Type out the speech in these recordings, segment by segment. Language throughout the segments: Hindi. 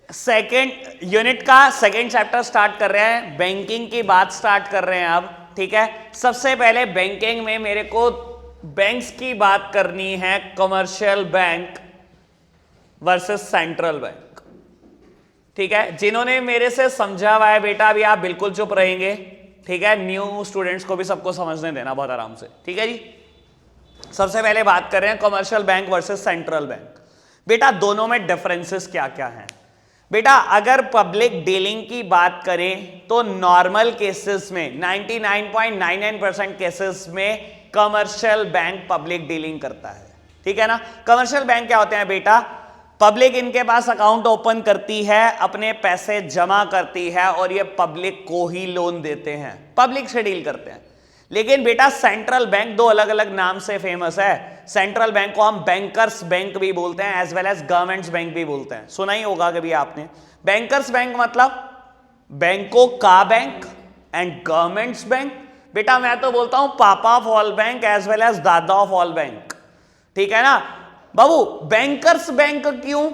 सेकेंड यूनिट का सेकेंड चैप्टर स्टार्ट कर रहे हैं, बैंकिंग की बात स्टार्ट कर रहे हैं अब। ठीक है, सबसे पहले बैंकिंग में मेरे को बैंक्स की बात करनी है, commercial bank versus central bank. ठीक है, जिन्होंने मेरे से समझा हुआ है बेटा अभी आप बिल्कुल चुप रहेंगे। ठीक है, न्यू स्टूडेंट्स को भी सबको समझने देना बहुत आराम से। ठीक है जी, सबसे पहले बात कर रहे हैं commercial bank versus central bank. बेटा दोनों में डिफरेंसेस क्या क्या हैं? बेटा अगर पब्लिक डीलिंग की बात करें तो नॉर्मल केसेस में 99.99% केसेस में कमर्शियल बैंक पब्लिक डीलिंग करता है। ठीक है ना, कमर्शियल बैंक क्या होते हैं बेटा? पब्लिक इनके पास अकाउंट ओपन करती है, अपने पैसे जमा करती है और ये पब्लिक को ही लोन देते हैं, पब्लिक से डील करते हैं। लेकिन बेटा सेंट्रल बैंक दो अलग अलग नाम से फेमस है। सेंट्रल बैंक को हम बैंकर्स बैंक भी बोलते हैं as well as governments bank भी बोलते हैं, सुना ही होगा कभी आपने। बैंकर्स बैंक मतलब बैंकों का बैंक एंड गवर्नमेंट्स बैंक। बेटा मैं तो बोलता हूं पापा of all bank as well as दादा ऑफ ऑल बैंक। ठीक है ना बाबू, बैंकर्स बैंक क्यों?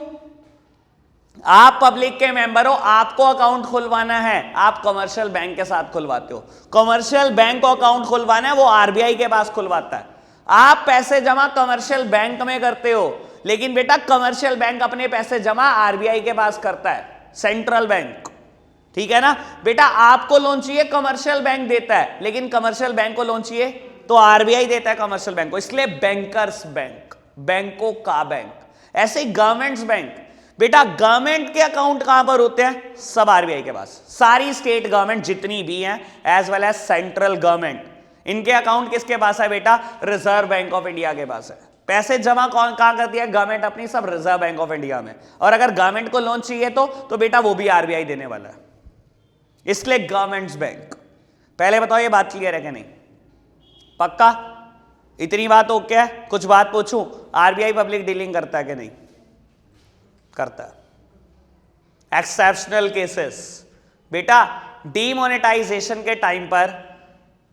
आप पब्लिक के मेंबर हो, आपको अकाउंट खुलवाना है, आप कमर्शियल बैंक के साथ खुलवाते हो। कमर्शियल बैंक को अकाउंट खुलवाना है वो आरबीआई के पास खुलवाता है। आप पैसे जमा कमर्शियल बैंक में करते हो, लेकिन बेटा कमर्शियल बैंक अपने पैसे जमा आरबीआई के पास करता है, सेंट्रल बैंक। ठीक है ना बेटा, आपको लोन चाहिए कमर्शियल बैंक देता है, लेकिन कमर्शियल बैंक को लोन चाहिए तो आरबीआई देता है कमर्शियल बैंक को, इसलिए बैंकर्स बैंक, बैंकों का बैंक। ऐसे ही गवर्नमेंट्स बैंक, बेटा गवर्नमेंट के अकाउंट कहां पर होते हैं? सब आरबीआई के पास। सारी स्टेट गवर्नमेंट जितनी भी हैं as well as central government, इनके अकाउंट किसके पास है बेटा? रिजर्व बैंक ऑफ इंडिया के पास है। पैसे जमा कौन कहां करती है? गवर्नमेंट अपनी, सब रिजर्व बैंक ऑफ इंडिया में। और अगर गवर्नमेंट को लोन चाहिए तो बेटा वो भी आरबीआई देने वाला है, इसलिए गवर्नमेंट्स बैंक। पहले बताओ ये बात क्लियर है कि नहीं? पक्का? इतनी बात ओके है? कुछ बात पूछूं, आरबीआई पब्लिक डीलिंग करता है कि नहीं करता है? एक्सेप्शनल केसेस बेटा, डीमोनेटाइजेशन के टाइम पर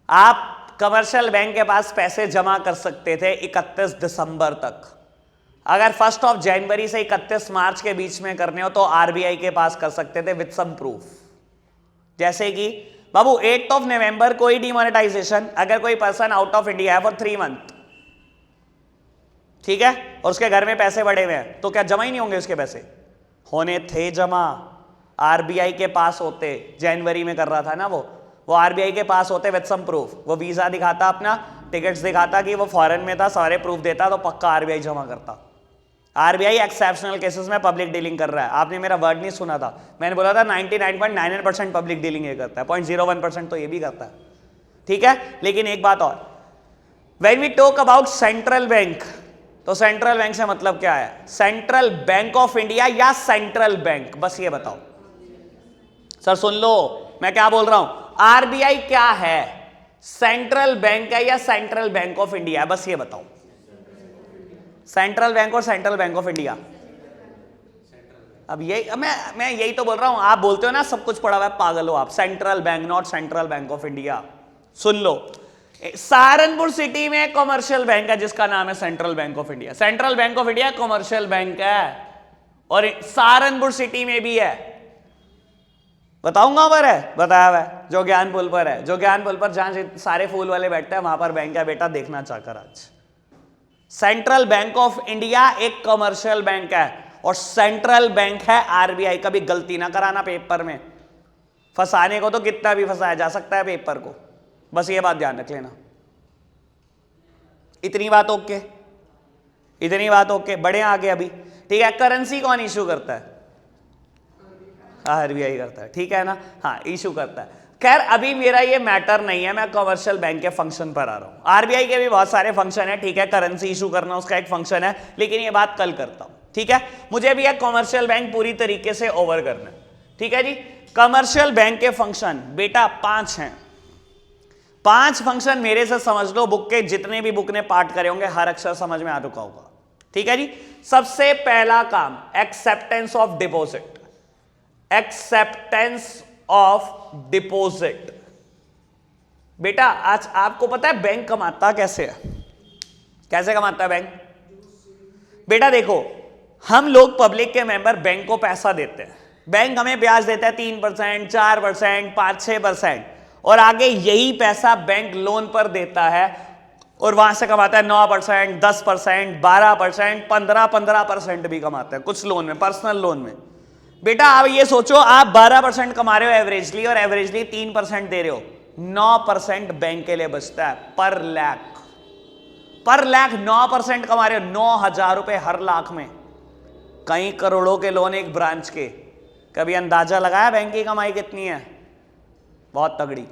आप कमर्शियल बैंक के पास पैसे जमा कर सकते थे 31 दिसंबर तक। अगर 1 जनवरी से 31 मार्च के बीच में करने हो तो आरबीआई के पास कर सकते थे विद सम प्रूफ। जैसे कि बाबू 8 नवंबर को ही डीमोनेटाइजेशन, अगर कोई पर्सन आउट ऑफ इंडिया है फॉर 3 मंथ, ठीक है, और उसके घर में पैसे बढ़े हुए हैं, तो क्या जमा ही नहीं होंगे? उसके पैसे होने थे जमा, आरबीआई के पास होते। जनवरी में कर रहा था ना वो आरबीआई के पास होते विद सम प्रूफ। वो वीजा दिखाता, अपना टिकट्स दिखाता कि वो फॉरेन में था, सारे प्रूफ देता तो पक्का आरबीआई जमा करता। आरबीआई एक्सेप्शनल केसेस में पब्लिक डीलिंग कर रहा है। आपने मेरा वर्ड नहीं सुना था, मैंने बोला था 99.99% पब्लिक डीलिंग ये करता है, 0.01% तो ये भी करता है। ठीक है, लेकिन एक बात और, when we talk about central bank, तो सेंट्रल बैंक से मतलब क्या है? सेंट्रल बैंक ऑफ इंडिया या सेंट्रल बैंक? बस ये बताओ सर, सुन लो मैं क्या बोल रहा हूं। आरबीआई क्या है? सेंट्रल बैंक है या सेंट्रल बैंक ऑफ इंडिया? बस ये बताओ। सेंट्रल बैंक और सेंट्रल बैंक ऑफ इंडिया। अब यही मैं यही तो बोल रहा हूं, आप बोलते हो ना सब कुछ पढ़ा हुआ है, पागल हो आप। Central bank, not central bank of India. Soon low, Saharanpur city में कमर्शियल बैंक है जिसका नाम है central bank of India. Central bank of India commercial bank है, और सहारनपुर सिटी में भी है। बताऊंगा पर है, बताया हुआ है, जो ज्ञान पुल पर है, जो ज्ञान पुल पर जहां सारे फूल वाले बैठते हैं वहां पर बैंक है बेटा, देखना चाहकर आज। सेंट्रल बैंक ऑफ इंडिया एक कमर्शियल बैंक है और सेंट्रल बैंक है आरबीआई। कभी गलती ना कराना पेपर में, फंसाने को तो कितना भी फंसाया जा सकता है पेपर को, बस ये बात ध्यान रख लेना। इतनी बात ओके, इतनी बात ओके, बढ़े आगे अभी। ठीक है, करेंसी कौन इशू करता है? आरबीआई करता है, ठीक है ना, हाँ इशू करता है। खैर अभी मेरा ये मैटर नहीं है, मैं कमर्शियल बैंक के फंक्शन पर आ रहा हूं। आरबीआई के भी बहुत सारे फंक्शन है, ठीक है, करेंसी इशू करना उसका एक फंक्शन है, लेकिन ये बात कल करता हूं। ठीक है, मुझे भी एक कमर्शियल बैंक पूरी तरीके से ओवर करना है। ठीक है जी, कमर्शियल बैंक के फंक्शन बेटा 5 हैं। 5 फंक्शन मेरे से समझ लो, बुक के जितने भी बुक ने पार्ट करे होंगे हर अक्षर समझ में आ चुका होगा। ठीक है जी, सबसे पहला काम acceptance of deposit. Acceptance of deposit बेटा, आज आपको पता है बैंक कमाता कैसे है? कैसे कमाता है बैंक? बेटा देखो, हम लोग पब्लिक के मेंबर बैंक को पैसा देते हैं, बैंक हमें ब्याज देता है 3%, 4%, 5-6%, और आगे यही पैसा बैंक लोन पर देता है और वहां से कमाता है 9%, 10%, 12%, 15% भी कमाता है कुछ लोन में, पर्सनल लोन में। बेटा आप ये सोचो, आप 12% कमा रहे हो एवरेजली और एवरेजली 3% दे रहे हो, 9% बैंक के लिए बचता है पर लाख। 9% कमा रहे हो, 9,000 रुपए हर लाख में, कई करोड़ों के लोन एक ब्रांच के। कभी अंदाजा लगाया बैंक की कमाई कितनी है? बहुत तगड़ी।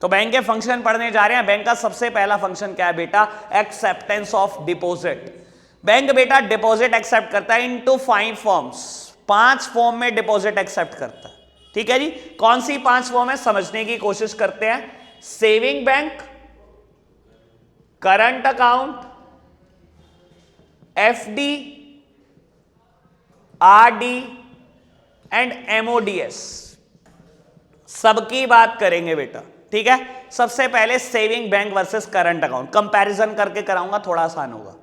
तो बैंक के फंक्शन पढ़ने जा रहे हैं। बैंक का सबसे पहला फंक्शन क्या है बेटा? Acceptance of deposit. बैंक बेटा डिपॉजिट एक्सेप्ट करता है इनटू 5 फॉर्म्स, 5 फॉर्म में डिपॉजिट एक्सेप्ट करता है। ठीक है जी, कौन सी 5 फॉर्म है समझने की कोशिश करते हैं। Saving bank, current account, FD, RD and MODS, सबकी बात करेंगे बेटा। ठीक है, सबसे पहले saving bank versus current account, comparison करके कराऊंगा, थोड़ा आसान होगा।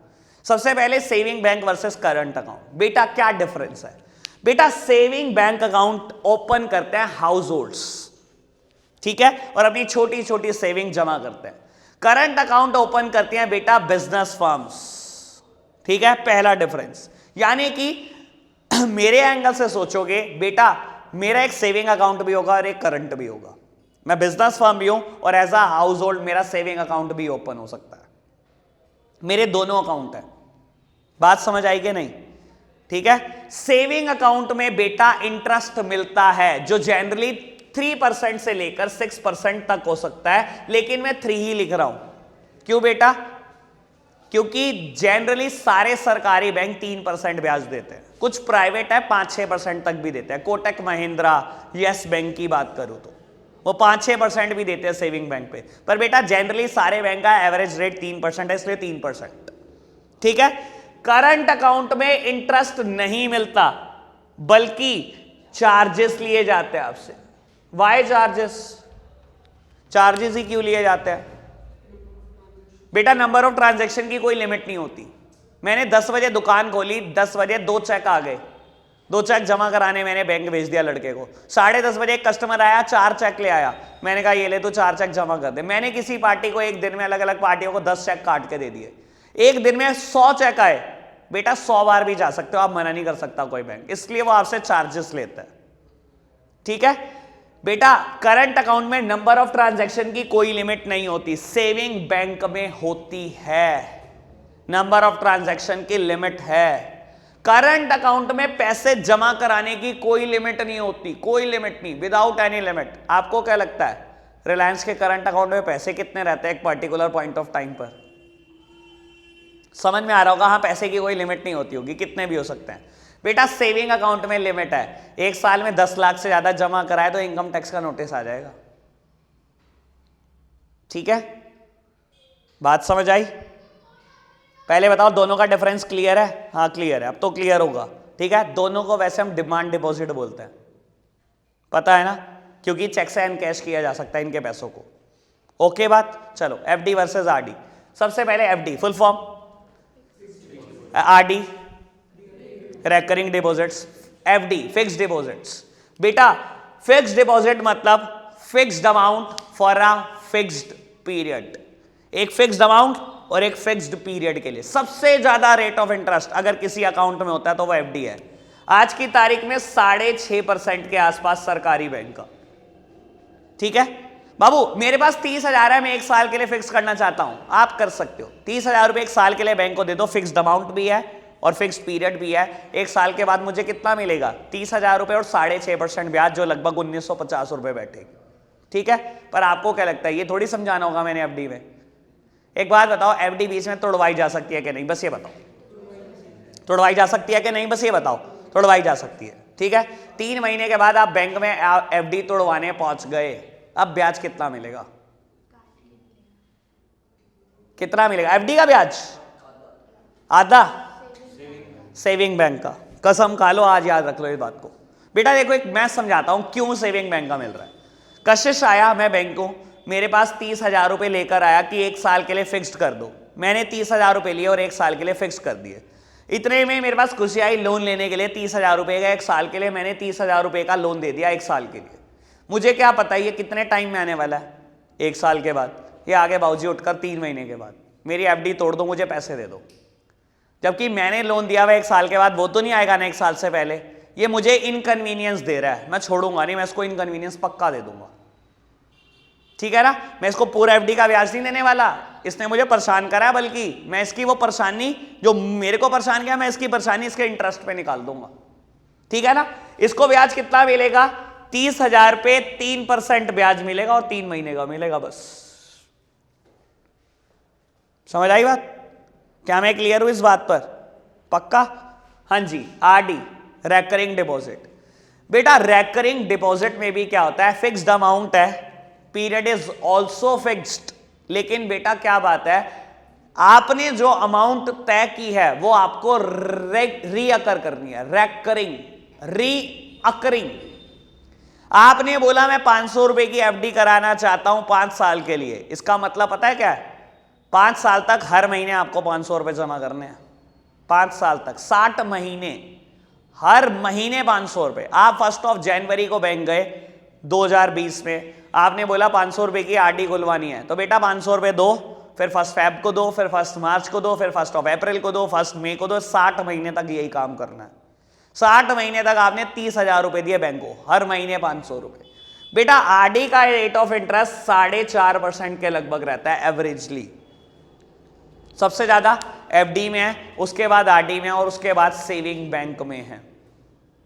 सबसे पहले saving bank versus current account. बेटा क्या डिफरेंस है? बेटा सेविंग बैंक अकाउंट ओपन करते हैं हाउस होल्ड्स, ठीक है, और अपनी छोटी छोटी सेविंग जमा करते हैं। करंट अकाउंट ओपन करते हैं बेटा बिजनेस फर्म्स। ठीक है, पहला डिफरेंस। यानी कि मेरे एंगल से सोचोगे बेटा, मेरा एक सेविंग अकाउंट भी होगा और एक करंट भी होगा। मैं बिजनेस फर्म भी हूं और एज अ हाउस होल्ड मेरा सेविंग अकाउंट भी ओपन हो सकता है। मेरे दोनों अकाउंट है। बात समझ आई कि नहीं? ठीक है, सेविंग अकाउंट में बेटा इंटरेस्ट मिलता है जो जनरली 3% से लेकर 6% तक हो सकता है, लेकिन मैं 3 ही लिख रहा हूं। क्यों बेटा? क्योंकि जनरली सारे सरकारी बैंक 3% ब्याज देते हैं, कुछ प्राइवेट है 5-6% तक भी देते हैं। कोटक महिंद्रा, यस बैंक की बात करूं तो वो 5-6% भी देते हैं सेविंग बैंक पे। पर बेटा जनरली सारे बैंक का एवरेज रेट 3% है, इसलिए 3%। ठीक है, करंट अकाउंट में इंटरेस्ट नहीं मिलता बल्कि चार्जेस लिए जाते हैं आपसे। Y charges? चार्जेस ही क्यों लिए जाते हैं बेटा? नंबर ऑफ ट्रांजैक्शन की कोई लिमिट नहीं होती। मैंने 10 बजे दुकान खोली, 10 बजे 2 चेक आ गए, 2 चेक जमा कराने मैंने बैंक भेज दिया लड़के को। 10:30 बजे एक कस्टमर आया, 4 चेक ले आया, मैंने कहा ये ले, तो 4 चेक जमा कर दे। मैंने किसी पार्टी को एक दिन में, अलग अलग पार्टियों को 10 चेक काट के दे दिए। एक दिन में 100 चेक आए बेटा, 100 बार भी जा सकते हो आप, मना नहीं कर सकता कोई बैंक, इसलिए वो आपसे चार्जेस लेता है। ठीक है बेटा, करंट अकाउंट में नंबर ऑफ ट्रांजैक्शन की कोई लिमिट नहीं होती, सेविंग बैंक में होती है। नंबर ऑफ ट्रांजैक्शन की लिमिट है। करंट अकाउंट में पैसे जमा कराने की कोई लिमिट नहीं होती, कोई लिमिट नहीं, विदाउट एनी लिमिट। आपको क्या लगता है रिलायंस के करंट अकाउंट में पैसे कितने रहते हैं एक पर्टिकुलर पॉइंट ऑफ टाइम पर? समझ में आ रहा होगा, हाँ, पैसे की कोई लिमिट नहीं होती होगी, कितने भी हो सकते हैं। बेटा सेविंग अकाउंट में लिमिट है, एक साल में 10 लाख से ज्यादा जमा कराए तो इनकम टैक्स का नोटिस आ जाएगा। ठीक है, बात समझ आई? पहले बताओ दोनों का डिफरेंस क्लियर है? हाँ क्लियर है, अब तो क्लियर होगा। ठीक है, दोनों को वैसे हम डिमांड डिपॉजिट बोलते हैं, पता है ना, क्योंकि चेक से एनकैश किया जा सकता है इनके पैसों को। ओके बात? चलो एफडी वर्सेस आरडी। सबसे पहले FD full form, RD recurring deposits, FD fixed deposits. बेटा फिक्स्ड डिपॉजिट मतलब fixed amount for a fixed period, एक फिक्स्ड अमाउंट और एक फिक्स्ड पीरियड के लिए। सबसे ज्यादा रेट ऑफ इंटरेस्ट अगर किसी अकाउंट में होता है तो वो एफडी है। आज की तारीख में 6.5% के आसपास सरकारी बैंक का। ठीक है बाबू, मेरे पास 30,000 है, मैं एक साल के लिए फिक्स करना चाहता हूं, आप कर सकते हो। 30,000 रुपए एक साल के लिए बैंक को दे दो, फिक्स्ड अमाउंट भी है और फिक्स्ड पीरियड भी है। एक साल के बाद मुझे कितना मिलेगा? 30,000 रुपए और 6.5% ब्याज, जो लगभग 1950 रुपए बैठेगी। ठीक है, पर आपको क्या लगता है ये थोड़ी समझाना होगा मैंने एफडी में। एक बात बताओ, एफडी बीच में तोड़वाई जा सकती है कि नहीं? बस ये बताओ। तोड़वाई जा सकती है कि नहीं? बस ये बताओ। तोड़वाई जा सकती है। ठीक है, 3 महीने के बाद आप बैंक में एफडी तोड़वाने पहुंच गए, अब ब्याज कितना मिलेगा? कितना मिलेगा एफडी का ब्याज? आधा सेविंग बैंक का। कसम खा लो, आज याद रख लो इस बात को। बेटा देखो, एक मैं समझाता हूं क्यों सेविंग बैंक का मिल रहा है। कशिश आया, मैं बैंक को, मेरे पास 30,000 रुपए लेकर आया कि एक साल के लिए फिक्स्ड कर दो। मैंने 30,000 रुपए लिए और एक साल के लिए फिक्स कर दिए। इतने में मेरे पास खुशी आई लोन लेने के लिए 30,000 रुपए का, 1 साल के लिए मैंने 30,000 रुपए का लोन दे दिया 1 साल के लिए। मुझे क्या पता ये कितने टाइम में आने वाला है, 1 साल के बाद, ये आगे बाबूजी उठकर 3 महीने के बाद मेरी एफडी तोड़ दो, मुझे पैसे दे दो। जबकि मैंने लोन दिया हुआ 1 साल के बाद, वो तो नहीं आएगा ना 1 साल से पहले। ये मुझे इनकन्वीनियंस दे रहा है, मैं छोड़ूंगा नहीं, मैं इसको इनकन्वीनियंस पक्का दे दूंगा, ठीक है ना। मैं इसको पूरा एफडी का ब्याज नहीं देने वाला, इसने मुझे परेशान करा है, बल्कि मैं इसकी वो परेशानी जो मेरे को परेशान किया, मैं इसकी परेशानी इसके इंटरेस्ट पे निकाल दूंगा, ठीक है ना। इसको ब्याज कितना मिलेगा, 30,000 पे 3% ब्याज मिलेगा और 3 महीने का मिलेगा, बस। समझ आई बात? क्या मैं क्लियर हूं इस बात पर? पक्का? हाँ जी। RD, recurring deposit. बेटा रेकरिंग डिपॉजिट में भी क्या होता है, फिक्स्ड अमाउंट है, पीरियड इज ऑल्सो फिक्स्ड। लेकिन बेटा क्या बात है, आपने जो अमाउंट तय की है वो आपको रीअकर करनी है, रेकरिंग, रीअकरिंग। आपने बोला मैं 500 रुपए की एफडी कराना चाहता हूं 5 साल के लिए, इसका मतलब पता है क्या है, 5 साल तक हर महीने आपको 500 रुपए जमा करने हैं, 5 साल तक, 60 महीने, हर महीने 500 रुपए। आप 1 जनवरी को बैंक गए 2020 में, आपने बोला 500 रुपए की आरडी खुलवानी है, तो बेटा 500 रुपए दो, फिर 1 फेब को दो, फिर 1 मार्च को दो, फिर 1 अप्रैल को दो, 1 मई को दो, 60 महीने तक यही काम करना है। 60 महीने तक आपने 30,000 रुपए दिए बैंक को, हर महीने 500 रुपए। बेटा आरडी का रेट ऑफ इंटरेस्ट 4.5% के लगभग रहता है एवरेजली, सबसे ज्यादा एफडी में है, उसके बाद आरडी में, और उसके बाद सेविंग बैंक में है,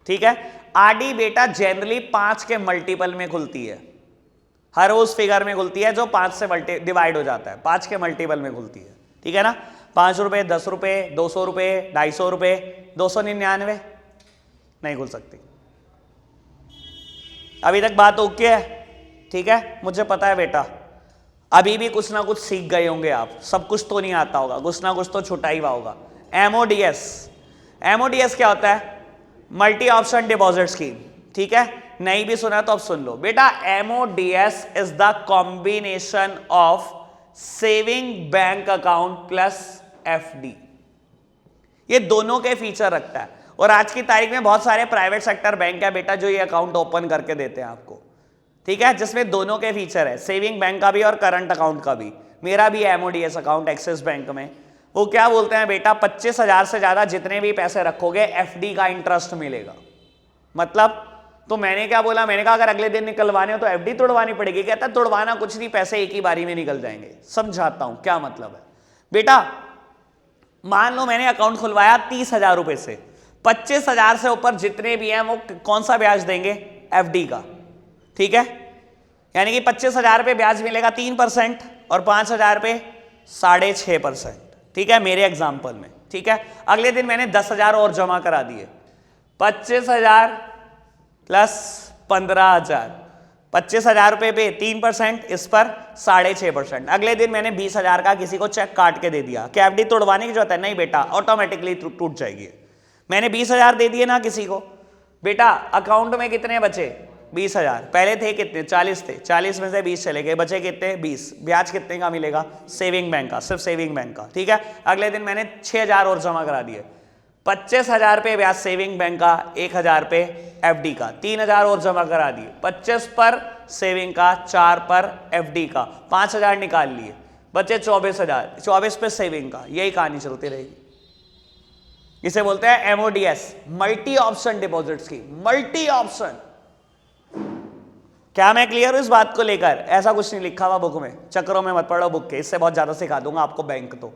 ठीक है। आरडी बेटा जनरली 5 के मल्टीपल में खुलती है, हर उस फिगर में खुलती है जो 5 से डिवाइड हो जाता है, 5 के मल्टीपल में खुलती है, ठीक है ना। 5 रुपए, 10 रुपए, 200 रुपए, 250 रुपए, 299 नहीं खुल सकती। अभी तक बात ओके है, ठीक है। मुझे पता है बेटा अभी भी कुछ ना कुछ सीख गए होंगे आप, सब कुछ तो नहीं आता होगा, कुछ ना कुछ तो छुटा ही हुआ होगा। एमओडीएस, एमओडीएस क्या होता है, मल्टी ऑप्शन डिपॉजिट स्कीम, ठीक है। नहीं भी सुना तो अब सुन लो बेटा, MODS is the combination of saving bank account plus FD, ये दोनों के फीचर रखता है। और आज की तारीख में बहुत सारे प्राइवेट सेक्टर बैंक है बेटा जो ये अकाउंट ओपन करके देते हैं आपको, ठीक है, जिसमें दोनों के फीचर है, सेविंग बैंक का भी और करंट अकाउंट का भी। मेरा भी एमओडीएस अकाउंट एक्सिस बैंक में, वो क्या बोलते हैं बेटा, 25,000 से ज्यादा जितने भी पैसे रखोगे एफडी का इंटरेस्ट मिलेगा। मतलब तो मैंने क्या बोला, मैंने कहा अगर अगले दिन निकलवाने हो तो एफडी तोड़वानी पड़ेगी। कहता है तोड़वाना कुछ नहीं, पैसे एक ही बारी में निकल जाएंगे। समझाता हूं क्या मतलब है बेटा। मान लो मैंने अकाउंट खुलवाया 30,000 रुपए से, 25,000 से ऊपर जितने भी हैं वो कौन सा ब्याज देंगे, एफडी का, ठीक है। यानी कि 25,000 पे ब्याज मिलेगा 3% और 5,000 पे 6.5%, ठीक है, मेरे एग्जाम्पल में, ठीक है। अगले दिन मैंने 10,000 और जमा करा दिए, 25,000 प्लस 15,000, 25,000 रुपए पे 3%, इस पर 6.5%। अगले दिन मैंने 20,000 का किसी को चेक काट के दे दिया, क्या एफडी तोड़वाने की जरूरत है, नहीं बेटा ऑटोमेटिकली टूट जाएगी। मैंने 20,000 दे दिए ना किसी को, बेटा अकाउंट में कितने बचे, 20,000, पहले थे कितने, 40 थे, 40 में से 20 चले गए, बचे कितने, 20। ब्याज कितने का मिलेगा, सेविंग बैंक का, सिर्फ सेविंग बैंक का, ठीक है। अगले दिन मैंने 6,000 और जमा करा दिए, 25,000 पे ब्याज सेविंग बैंक का, 1,000 पे एफडी का, 3,000 और जमा करा दिए, 25 पर सेविंग का, 4 पर एफडी का, 5,000 निकाल लिए, बचे 24,000, 24 पे सेविंग का। यही कहानी चलती रहेगी। इसे बोलते हैं MODS, multi option deposit scheme, multi option. क्या मैं क्लियर हूं इस बात को लेकर? ऐसा कुछ नहीं लिखा हुआ बुक में, चक्रों में मत पढ़ो बुक के, इससे बहुत ज्यादा सिखा दूंगा आपको बैंक। तो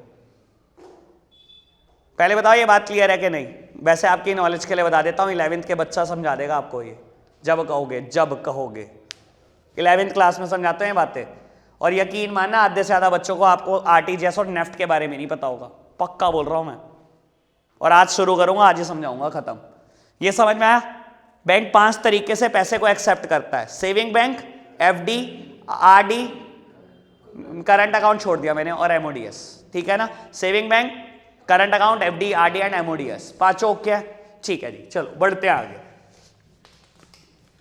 पहले बताओ ये बात क्लियर है कि नहीं? वैसे आपकी नॉलेज के लिए बता देता हूं, 11th के बच्चा समझा देगा आपको ये, जब कहोगे, जब कहोगे। 11th क्लास में समझाते हैं बातें, और यकीन मानना आधे से ज्यादा बच्चों को आपको आरटीजीएस और नेफ्ट के बारे में नहीं पता होगा, पक्का बोल रहा हूं मैं। और आज शुरू करूंगा, आज ही समझाऊंगा, खत्म। ये समझ में आया? बैंक 5 तरीके से पैसे को एक्सेप्ट करता है, saving bank, FD, RD, current account छोड़ दिया मैंने, और एमओडीएस, ठीक है ना। Saving bank, current account, FD, RD and MODS, 5 okay है, ठीक है जी। चलो बढ़ते हैं आगे।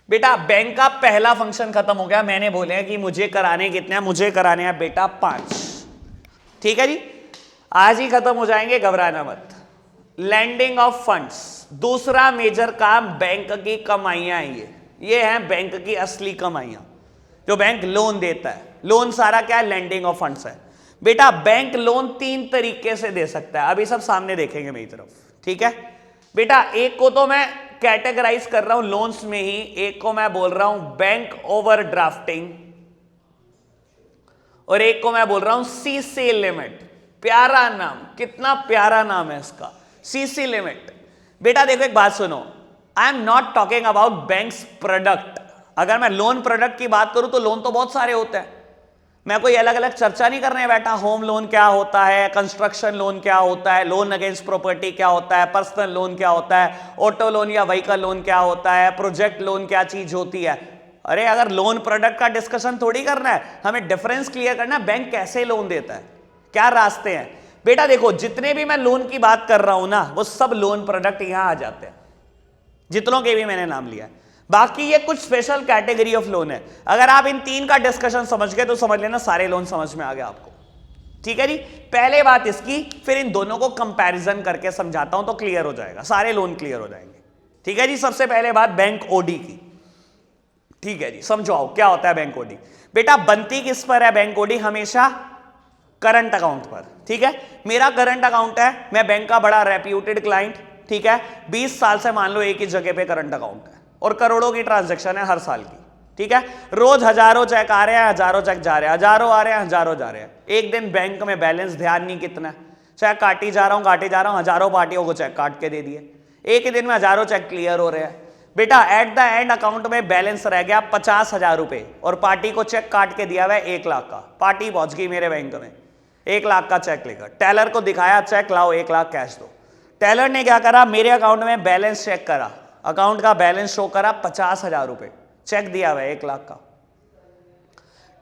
बेटा बैंक का पहला फंक्शन खत्म हो गया। मैंने बोले हैं कि मुझे कराने कितने हैं, मुझे कराने हैं बेटा 5, ठीक है जी। आज ही खत्म हो जाएंगे, घबराना मत। Lending of funds. दूसरा मेजर काम बैंक की कमाइयां हैं, ये है बैंक की असली कमाइयां, जो बैंक लोन देता है। लोन सारा क्या है? लैंडिंग ऑफ फंड्स है। बेटा बैंक लोन 3 तरीके से दे सकता है, अभी सब सामने देखेंगे मेरी तरफ, ठीक है बेटा। एक को तो मैं कैटेगराइज कर रहा हूं लोन्स में ही, एक को मैं बोल रहा हूं बैंक ओवरड्राफ्टिंग, और एक को मैं बोल रहा हूं सीसी लिमिट। प्यारा नाम, कितना प्यारा नाम है इसका, सीसी लिमिट। बेटा देखो एक बात सुनो, I am not talking about banks product. अगर मैं लोन प्रोडक्ट की बात करूं तो लोन तो बहुत सारे होते हैं, मैं कोई अलग अलग चर्चा नहीं करने बैठा। होम लोन क्या होता है, कंस्ट्रक्शन लोन क्या होता है, लोन अगेंस्ट प्रॉपर्टी क्या होता है, पर्सनल लोन क्या होता है, ऑटो लोन या व्हीकल लोन क्या होता है, प्रोजेक्ट लोन क्या चीज होती है। अरे अगर लोन प्रोडक्ट का डिस्कशन थोड़ी करना है, हमें डिफरेंस क्लियर करना है, बैंक कैसे लोन देता है, क्या रास्ते हैं। बेटा देखो जितने भी मैं लोन की बात कर रहा हूं ना, वो सब लोन प्रोडक्ट यहां आ जाते हैं, जितनों के भी मैंने नाम लिया है। बाकी ये कुछ स्पेशल कैटेगरी ऑफ लोन है। अगर आप इन 3 का डिस्कशन समझ गए तो समझ लेना सारे लोन समझ में आ गए आपको, ठीक है जी। पहले बात इसकी, फिर इन दोनों को कंपैरिजन करके समझाता हूं तो क्लियर हो जाएगा, सारे लोन क्लियर हो जाएंगे, ठीक है जी। सबसे पहले बात बैंक ओडी की, ठीक है जी, समझाओ क्या होता है बैंक ओडी। बेटा बनती किस पर है बैंक ओडी? हमेशा करंट अकाउंट पर, ठीक है। मेरा करंट अकाउंट है, मैं बैंक का बड़ा रेप्यूटेड क्लाइंट, ठीक है। 20 साल से मान लो एक ही जगह पे करंट अकाउंट है और करोड़ों की ट्रांजैक्शन है हर साल की, ठीक है। रोज हजारों चेक आ रहे हैं, हजारों चेक जा रहे हैं, हजारों आ रहे हैं, हजारों जा रहे हैं। एक दिन बैंक में बैलेंस ध्यान नहीं कितना, चेक काटी जा रहा हूं, हजारों पार्टियों को चेक काट के दे दिए, एक ही दिन में हजारों चेक क्लियर हो रहे हैं। बेटा एट द एंड अकाउंट में बैलेंस रह गया 50,000 रुपए और पार्टी को चेक काट के दिया हुआ है 1 लाख का। पार्टी पहुंच गई मेरे बैंक में 1 लाख का चेक लेकर, टेलर को दिखाया चेक लाओ 1 लाख कैश दो। टेलर ने क्या करा, मेरे अकाउंट में बैलेंस चेक करा, अकाउंट का बैलेंस शो करा 50,000 रुपए, चेक दिया हुआ है 1 लाख का।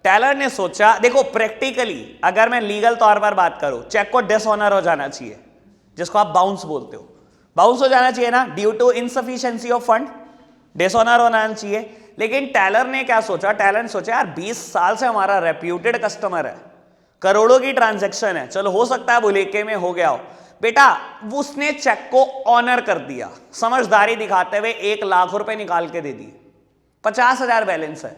टेलर ने सोचा, देखो प्रैक्टिकली अगर मैं लीगल तौर पर बात करूं, चेक को डिसऑनर हो जाना चाहिए, जिसको आप बाउंस बोलते हो, बाउंस हो जाना चाहिए ना, due to insufficiency of fund, dishonour होना चाहिए। लेकिन टेलर ने क्या सोचा, टेलर ने सोचा यार 20 साल से हमारा रेप्यूटेड कस्टमर है, करोड़ों की ट्रांजैक्शन है, चलो हो सकता है भुलेखे में हो गया हो। बेटा उसने चेक को ऑनर कर दिया, समझदारी दिखाते हुए 1 लाख रुपए निकाल के दे दिए, 50,000 बैलेंस है।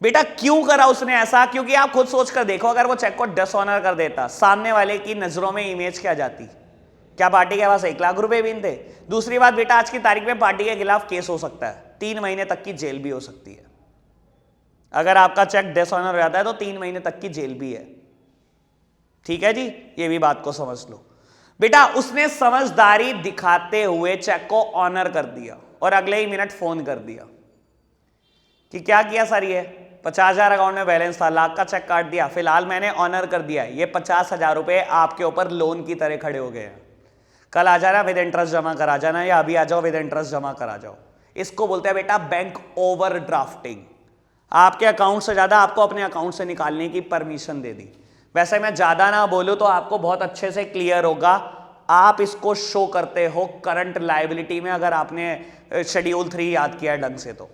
बेटा क्यों करा उसने ऐसा? क्योंकि आप खुद सोच कर देखो, अगर वो चेक को डिसऑनर कर देता, सामने वाले की नजरों में इमेज क्या जाती, क्या पार्टी के पास 1 लाख रुपए भी थे। दूसरी बात बेटा आज की तारीख में पार्टी के खिलाफ केस हो सकता है, 3 महीने तक की जेल भी हो सकती है। अगर आपका चेक डिसऑनर हो जाता है तो 3 महीने तक की जेल भी है, ठीक है जी, ये भी बात को समझ लो। बेटा उसने समझदारी दिखाते हुए चेक को ऑनर कर दिया और अगले ही मिनट फोन कर दिया कि क्या किया सर, ये 50,000 अकाउंट में बैलेंस था, लाख का चेक काट दिया, फिलहाल मैंने ऑनर कर दिया, ये 50,000 रुपए आपके ऊपर लोन की तरह खड़े हो गए हैं, कल आ जाना विद इंटरेस्ट जमा करा जाना, या अभी आ जाओ विद इंटरेस्ट जमा करा जाओ। इसको बोलते हैं बेटा बैंक ओवरड्राफ्टिंग। आपके अकाउंट से ज्यादा आपको अपने अकाउंट से निकालने की परमिशन दे दी। वैसे मैं ज्यादा ना बोलूं तो आपको बहुत अच्छे से क्लियर होगा, आप इसको शो करते हो करंट लायबिलिटी में, अगर आपने शेड्यूल 3 याद किया ढंग से तो,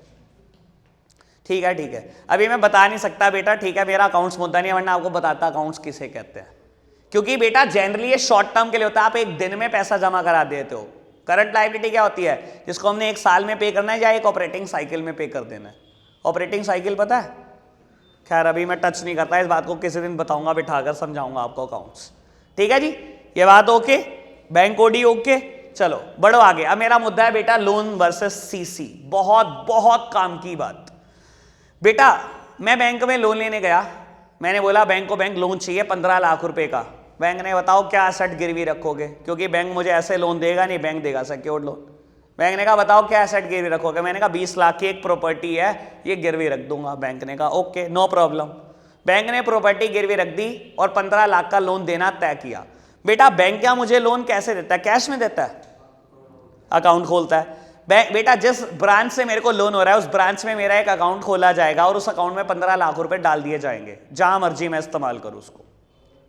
ठीक है ठीक है। अभी मैं बता नहीं सकता बेटा, ठीक है, मेरा अकाउंट्स मुद्दा नहीं है, वरना आपको बताता अकाउंट्स किसे कहते हैं, क्योंकि बेटा जनरली ये शॉर्ट टर्म के लिए होता है, आप एक दिन में पैसा जमा करा देते हो। करंट लायबिलिटी क्या होती है, जिसको हमने 1 साल में पे करना है या एक ऑपरेटिंग साइकिल में पे कर देना है। ऑपरेटिंग साइकिल पता है? खैर अभी मैं टच नहीं करता इस बात को, किसी दिन बताऊंगा, बिठाकर समझाऊंगा आपको अकाउंट्स, ठीक है जी, ये बात ओके, बैंक ओडी ओके। चलो बढ़ो आगे। अब मेरा मुद्दा है बेटा लोन वर्सेस सीसी, बहुत बहुत काम की बात। बेटा मैं बैंक में लोन लेने गया, मैंने बोला बैंक को बैंक लोन चाहिए 15 लाख रुपए का। बैंक ने बताओ क्या एसेट गिरवी रखोगे, क्योंकि बैंक मुझे ऐसे लोन देगा नहीं, बैंक देगा सिक्योर्ड लोन। बैंक ने कहा बताओ क्या एसेट गिरवी रखोगे, मैंने कहा 20 लाख की एक प्रॉपर्टी है, ये गिरवी रख दूंगा। बैंक ने कहा ओके नो प्रॉब्लम। बैंक ने प्रॉपर्टी गिरवी रख दी और 15 लाख का लोन देना तय किया। बेटा बैंक क्या मुझे लोन कैसे देता है? कैश में देता है, अकाउंट खोलता है। बेटा जिस ब्रांच से मेरे को लोन हो रहा है उस ब्रांच में मेरा एक अकाउंट खोला जाएगा और उस अकाउंट में 15 लाख रुपए डाल दिए जाएंगे, जहां मर्जी मैं इस्तेमाल करूं उसको।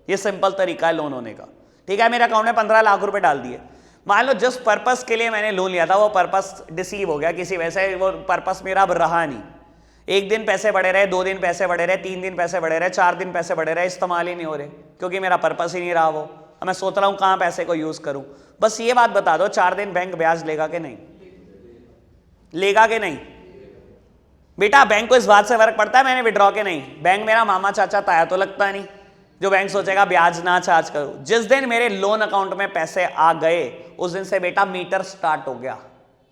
ये सिंपल तरीका है लोन होने का, ठीक है। मेरे अकाउंट में 15 लाख रुपए डाल दिए। मान लो जिस पर्पस के लिए मैंने लोन लिया था वो पर्पस डिसीव हो गया किसी वजह से, वो पर्पस मेरा अब रहा नहीं। 1 दिन पैसे बढ़े रहे, 2 दिन पैसे बढ़े रहे, 3 दिन पैसे बढ़े रहे, 4 दिन पैसे बढ़े रहे, इस्तेमाल ही नहीं हो रहे, क्योंकि मेरा पर्पस ही नहीं रहा वो। अब मैं सोच रहा हूं कहां पैसे को यूज करूं। बस ये बात बता दो 4 दिन बैंक ब्याज लेगा कि नहीं, लेगा कि नहीं? बेटा बैंक को इस बात से फर्क पड़ता है मैंने विड्रॉ के नहीं, बैंक मेरा मामा चाचा ताया तो लगता नहीं जो बैंक सोचेगा ब्याज ना चार्ज करूं। जिस दिन मेरे लोन अकाउंट में पैसे आ गए उस दिन से बेटा मीटर स्टार्ट हो गया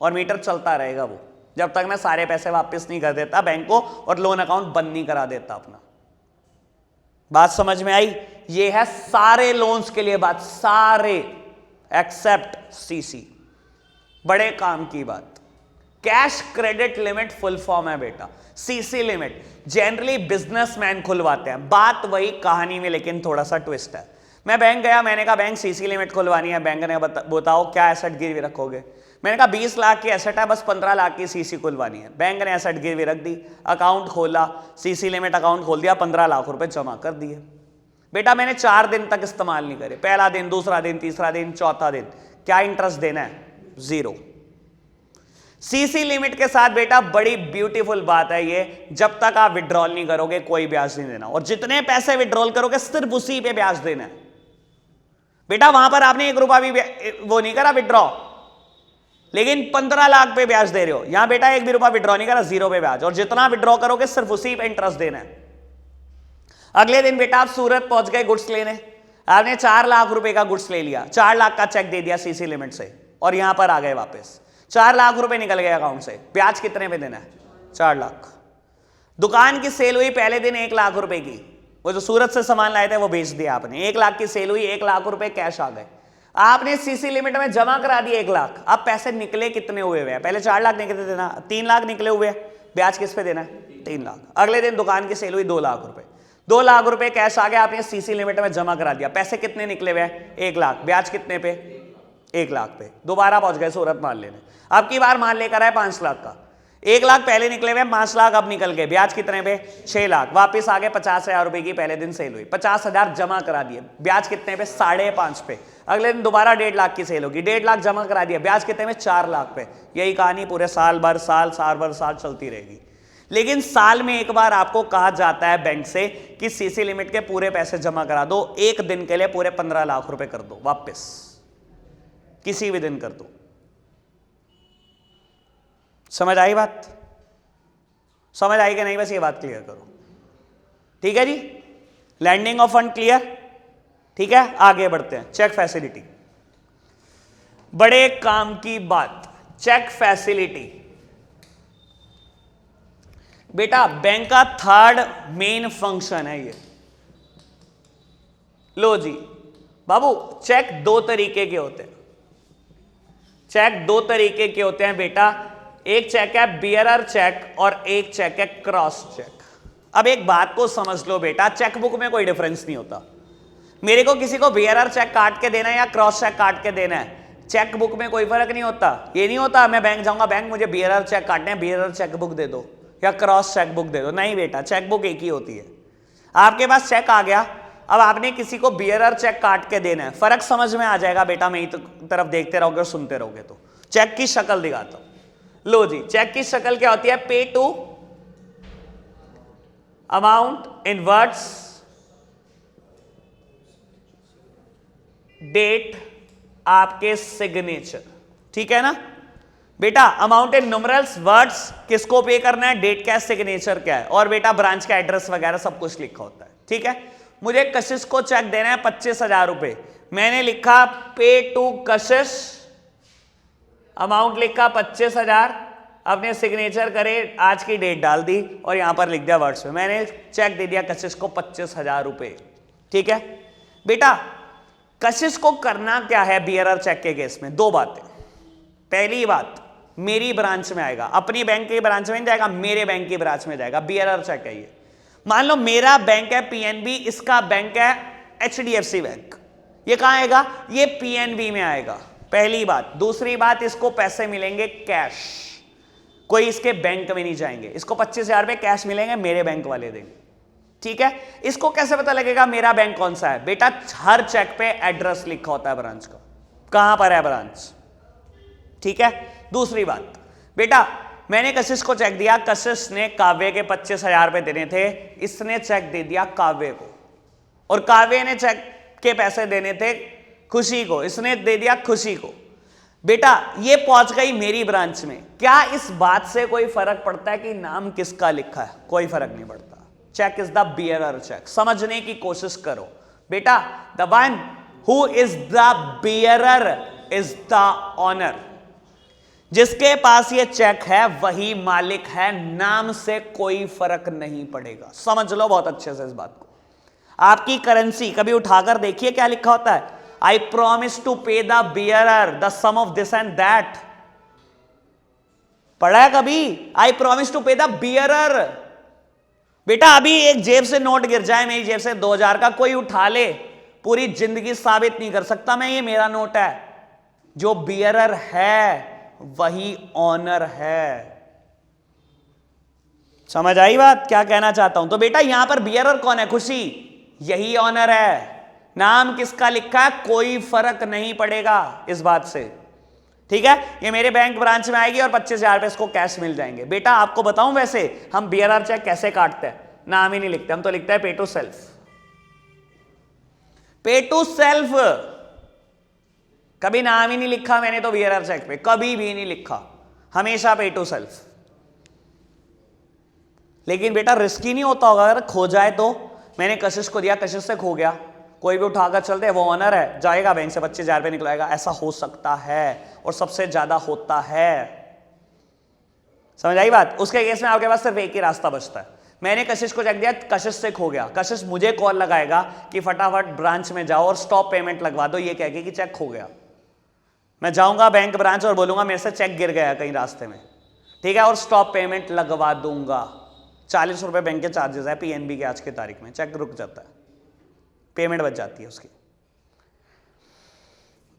और मीटर चलता रहेगा वो जब तक मैं सारे पैसे वापस नहीं कर देता बैंक को और लोन अकाउंट बंद नहीं करा देता अपना। बात समझ में आई? ये है सारे लोन्स के लिए बात, सारे एक्सेप्ट सीसी। बड़े काम की बात, cash credit limit full form है बेटा। सीसी लिमिट जनरली बिजनेसमैन खुलवाते हैं, बात वही कहानी में लेकिन थोड़ा सा ट्विस्ट है। मैं बैंक गया, मैंने कहा बैंक सीसी लिमिट खुलवानी है। बैंक ने बताओ क्या एसेट गिरवी रखोगे? मैंने कहा 20 लाख की एसेट है, बस 15 लाख की सीसी खुलवानी है। बैंक ने एसेट गिरवी रख दी, अकाउंट खोला, सीसी लिमिट अकाउंट खोल दिया, 15 लाख रुपए जमा कर दिए। बेटा मैंने 4 दिन तक इस्तेमाल नहीं करे, पहला दिन, दूसरा दिन, तीसरा दिन, चौथा दिन, क्या इंटरेस्ट देना है? 0। सीसी लिमिट के साथ बेटा बड़ी ब्यूटीफुल बात है ये, जब तक आप विड्रॉल नहीं करोगे कोई ब्याज नहीं देना, और जितने पैसे विड्रॉल करोगे सिर्फ उसी पे ब्याज देना है। बेटा वहां पर आपने 1 रुपया भी वो नहीं करा विड्रॉ, लेकिन 15 लाख पे ब्याज दे रहे हो। यहां बेटा 1 भी रुपया विड्रॉ नहीं करा, 0 पे ब्याज, और जितना विड्रॉ करोगे सिर्फ उसी पे इंटरेस्ट देना है। अगले दिन बेटा आप सूरत पहुंच गए गुड्स लेने, आपने 4 लाख रुपए का गुड्स ले लिया, 4 लाख का चेक दे दिया सीसी लिमिट से, और यहां पर आ गए वापस, 4 लाख रुपए निकल गए अकाउंट से। ब्याज कितने पे देना है? 4 लाख। दुकान की सेल हुई पहले दिन 1 लाख रुपए की, वो जो सूरत से सामान लाए थे वो बेच दिया आपने, 1 लाख की सेल हुई, 1 लाख रुपए कैश आ गए, आपने सीसी लिमिट में जमा करा दिए 1 लाख। अब पैसे निकले कितने हुए हुए हैं? पहले 4 लाख निकले थे ना, 3 लाख निकले हुए हैं, ब्याज किस पे देना है? 3 लाख। अगले दिन दुकान की सेल हुई 2 लाख रुपए, 2 लाख रुपए कैश आ गया, आपने सीसी लिमिट में जमा करा दिया, पैसे कितने निकले हुए हैं? 1 लाख। ब्याज कितने पे? 1 लाख पे। दोबारा पहुंच गए सूरत माल लेने, अब की बार माल लेकर आए 5 लाख का, 1 लाख पहले निकले हुए, 5 लाख अब निकल गए, ब्याज कितने पे? 6 लाख। वापिस आ गए 50,000 रुपए की पहले दिन सेल हुई, 50,000 जमा करा दिए, ब्याज कितने पे? 5.5 पे। अगले दिन दोबारा 1.5 लाख की सेल होगी, 1.5 लाख जमा करा दिया, ब्याज कितने में? 4 लाख पे। यही कहानी पूरे साल भर साल चलती रहेगी। लेकिन साल में एक बार आपको कहा जाता है बैंक से कि सीसी लिमिट के पूरे पैसे जमा करा दो, एक दिन के लिए पूरे 15 लाख रुपए कर दो वापस, किसी भी दिन कर दो। समझ आई बात? समझ आई कि नहीं? बस ये बात क्लियर करो, ठीक है जी? लैंडिंग ऑफ फंड क्लियर, ठीक है? आगे बढ़ते हैं। चेक फैसिलिटी, बड़े काम की बात, चेक फैसिलिटी बेटा बैंक का 3rd मेन फंक्शन है ये। लो जी बाबू, चेक 2 तरीके के होते हैं, चेक 2 तरीके के होते हैं बेटा, एक चेक है बियरर चेक और एक चेक है क्रॉस चेक। अब एक बात को समझ लो बेटा, चेकबुक में कोई डिफरेंस नहीं होता। मेरे को किसी को बियरर चेक काट के देना है या क्रॉस चेक काट के देना है, चेकबुक में कोई फर्क नहीं होता। ये नहीं होता मैं बैंक जाऊंगा, बैंक मुझे बियरर चेक काटने हैं, बियरर चेकबुक दे दो या क्रॉस चेकबुक दे दो, नहीं बेटा, चेकबुक एक ही होती है। आपके पास चेक आ गया, अब आपने किसी को बियरर चेक काट के देना है, फर्क समझ में आ जाएगा बेटा, मेरी तरफ देखते रहोगे और सुनते रहोगे तो। चेक की शक्ल दिखाता हूं, लो जी, चेक की शक्ल क्या होती है? Pay to amount in words, date, आपके सिग्नेचर, ठीक है ना बेटा? अमाउंट इन न्यूमरल्स, वर्ड्स किसको पे करना है, डेट क्या है, सिग्नेचर क्या है, और बेटा ब्रांच का एड्रेस वगैरह सब कुछ लिखा होता है, ठीक है? मुझे कशिश को चेक देना है 25,000 रुपए, मैंने लिखा पे टू कशिश, अमाउंट लिखा 25,000, अपने सिग्नेचर करे, आज की डेट डाल दी और यहां पर लिख दिया वर्ड्स में, मैंने चेक दे दिया कशिश को 25,000 रुपए, ठीक है बेटा? कशिश को करना क्या है बियरर चेक के केस में? 2 बातें। पहली बात, मेरी ब्रांच में आएगा, अपनी बैंक की ब्रांच में नहीं जाएगा, मेरे बैंक की ब्रांच में जाएगा, बियरर चेक है ये। मान लो मेरा बैंक है पीएनबी, इसका बैंक है एचडीएफसी बैंक, ये कहां आएगा? ये पीएनबी में आएगा, पहली बात। दूसरी बात, इसको पैसे मिलेंगे कैश, कोई इसके बैंक में नहीं जाएंगे, इसको 25,000 रुपए कैश मिलेंगे, मेरे बैंक वाले देंगे, ठीक है? इसको कैसे पता लगेगा मेरा बैंक कौन सा है? बेटा हर चेक पे एड्रेस लिखा होता है ब्रांच का, कहां पर है ब्रांच, ठीक है? दूसरी बात बेटा, मैंने कशिश को चेक दिया, कशिश ने काव्य के 25,000 रुपए देने थे, इसने चेक दे दिया काव्य को, और काव्य ने चेक के पैसे देने थे खुशी को, इसने दे दिया खुशी को। बेटा ये पहुंच गई मेरी ब्रांच में। क्या इस बात से कोई फर्क पड़ता है कि नाम किसका लिखा है? कोई फर्क नहीं पड़ता। Cheque is the bearer cheque. समझने की कोशिश करो बेटा, the one who is the bearer is the owner. जिसके पास ये चेक है वही मालिक है, नाम से कोई फर्क नहीं पड़ेगा। समझ लो बहुत अच्छे से इस बात को। आपकी करेंसी कभी उठाकर देखिए क्या लिखा होता है, I promise to pay the bearer the sum of this and that. पढ़ा है कभी? I promise to pay the bearer. बेटा अभी एक जेब से नोट गिर जाए, मेरी जेब से 2000 का, कोई उठा ले, पूरी जिंदगी साबित नहीं कर सकता मैं ये मेरा नोट है। जो बियरर है वही ऑनर है। समझ आई बात क्या कहना चाहता हूं? तो बेटा यहां पर बियरर कौन है? खुशी, यही ऑनर है। नाम किसका लिखा है कोई फर्क नहीं पड़ेगा इस बात से, ठीक है। ये मेरे बैंक ब्रांच में आएगी और 25,000 रुपए इसको कैश मिल जाएंगे। बेटा आपको बताऊं वैसे हम बियरर चेक कैसे काटते हैं? नाम ही नहीं लिखते हम, तो लिखते हैं पे टू सेल्फ। पे टू सेल्फ, कभी नाम ही नहीं लिखा मैंने तो बियरर चेक पे, कभी भी नहीं लिखा, हमेशा पे टू सेल्फ। लेकिन बेटा रिस्की नहीं होता होगा अगर खो जाए तो? मैंने कशिश को दिया, कशिश से खो गया, कोई भी उठाकर चलते हैं, वो ऑनर है, जाएगा बैंक से 25,000 रुपए निकलाएगा। ऐसा हो सकता है और सबसे ज्यादा होता है। समझ आई बात? उसके केस में आपके पास सिर्फ एक ही रास्ता बचता है। मैंने कशिश को चेक दिया, कशिश से खो गया, कशिश मुझे कॉल लगाएगा कि फटाफट ब्रांच में जाओ और स्टॉप पेमेंट लगवा दो, ये कह के कि चेक खो गया। मैं जाऊंगा बैंक ब्रांच और बोलूंगा मेरे से चेक गिर गया कहीं रास्ते में, ठीक है, और स्टॉप पेमेंट लगवा दूंगा। 40 रुपए बैंक के चार्जेस है पीएनबी के आज की तारीख में, चेक रुक जाता है, पेमेंट बच जाती है उसकी।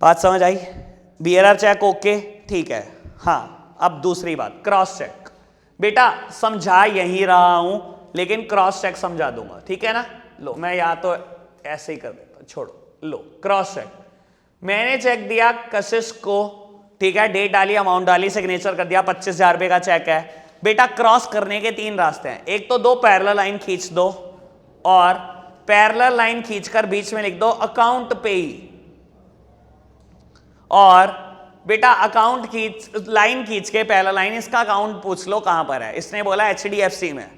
बात समझ आई? बियरर चेक ओके, ठीक है। हाँ अब दूसरी बात, क्रॉस चेक। बेटा समझा यही रहा हूं लेकिन क्रॉस चेक समझा दूंगा, ठीक है ना। लो मैं या तो ऐसे ही कर देता, छोड़ो। लो क्रॉस चेक, मैंने चेक दिया कशिश को, ठीक है, डेट डाली, अमाउंट डाली, सिग्नेचर कर दिया, 25,000 रुपए का चेक है। बेटा क्रॉस करने के 3 रास्ते हैं। एक तो 2 पैरेलल लाइन खींच दो और पैरेलल लाइन खींचकर बीच में लिख दो अकाउंट पेई, और बेटा अकाउंट लाइन खींच के पैरेलल लाइन, इसका अकाउंट पूछ लो कहां पर है। इसने बोला एचडीएफसी में,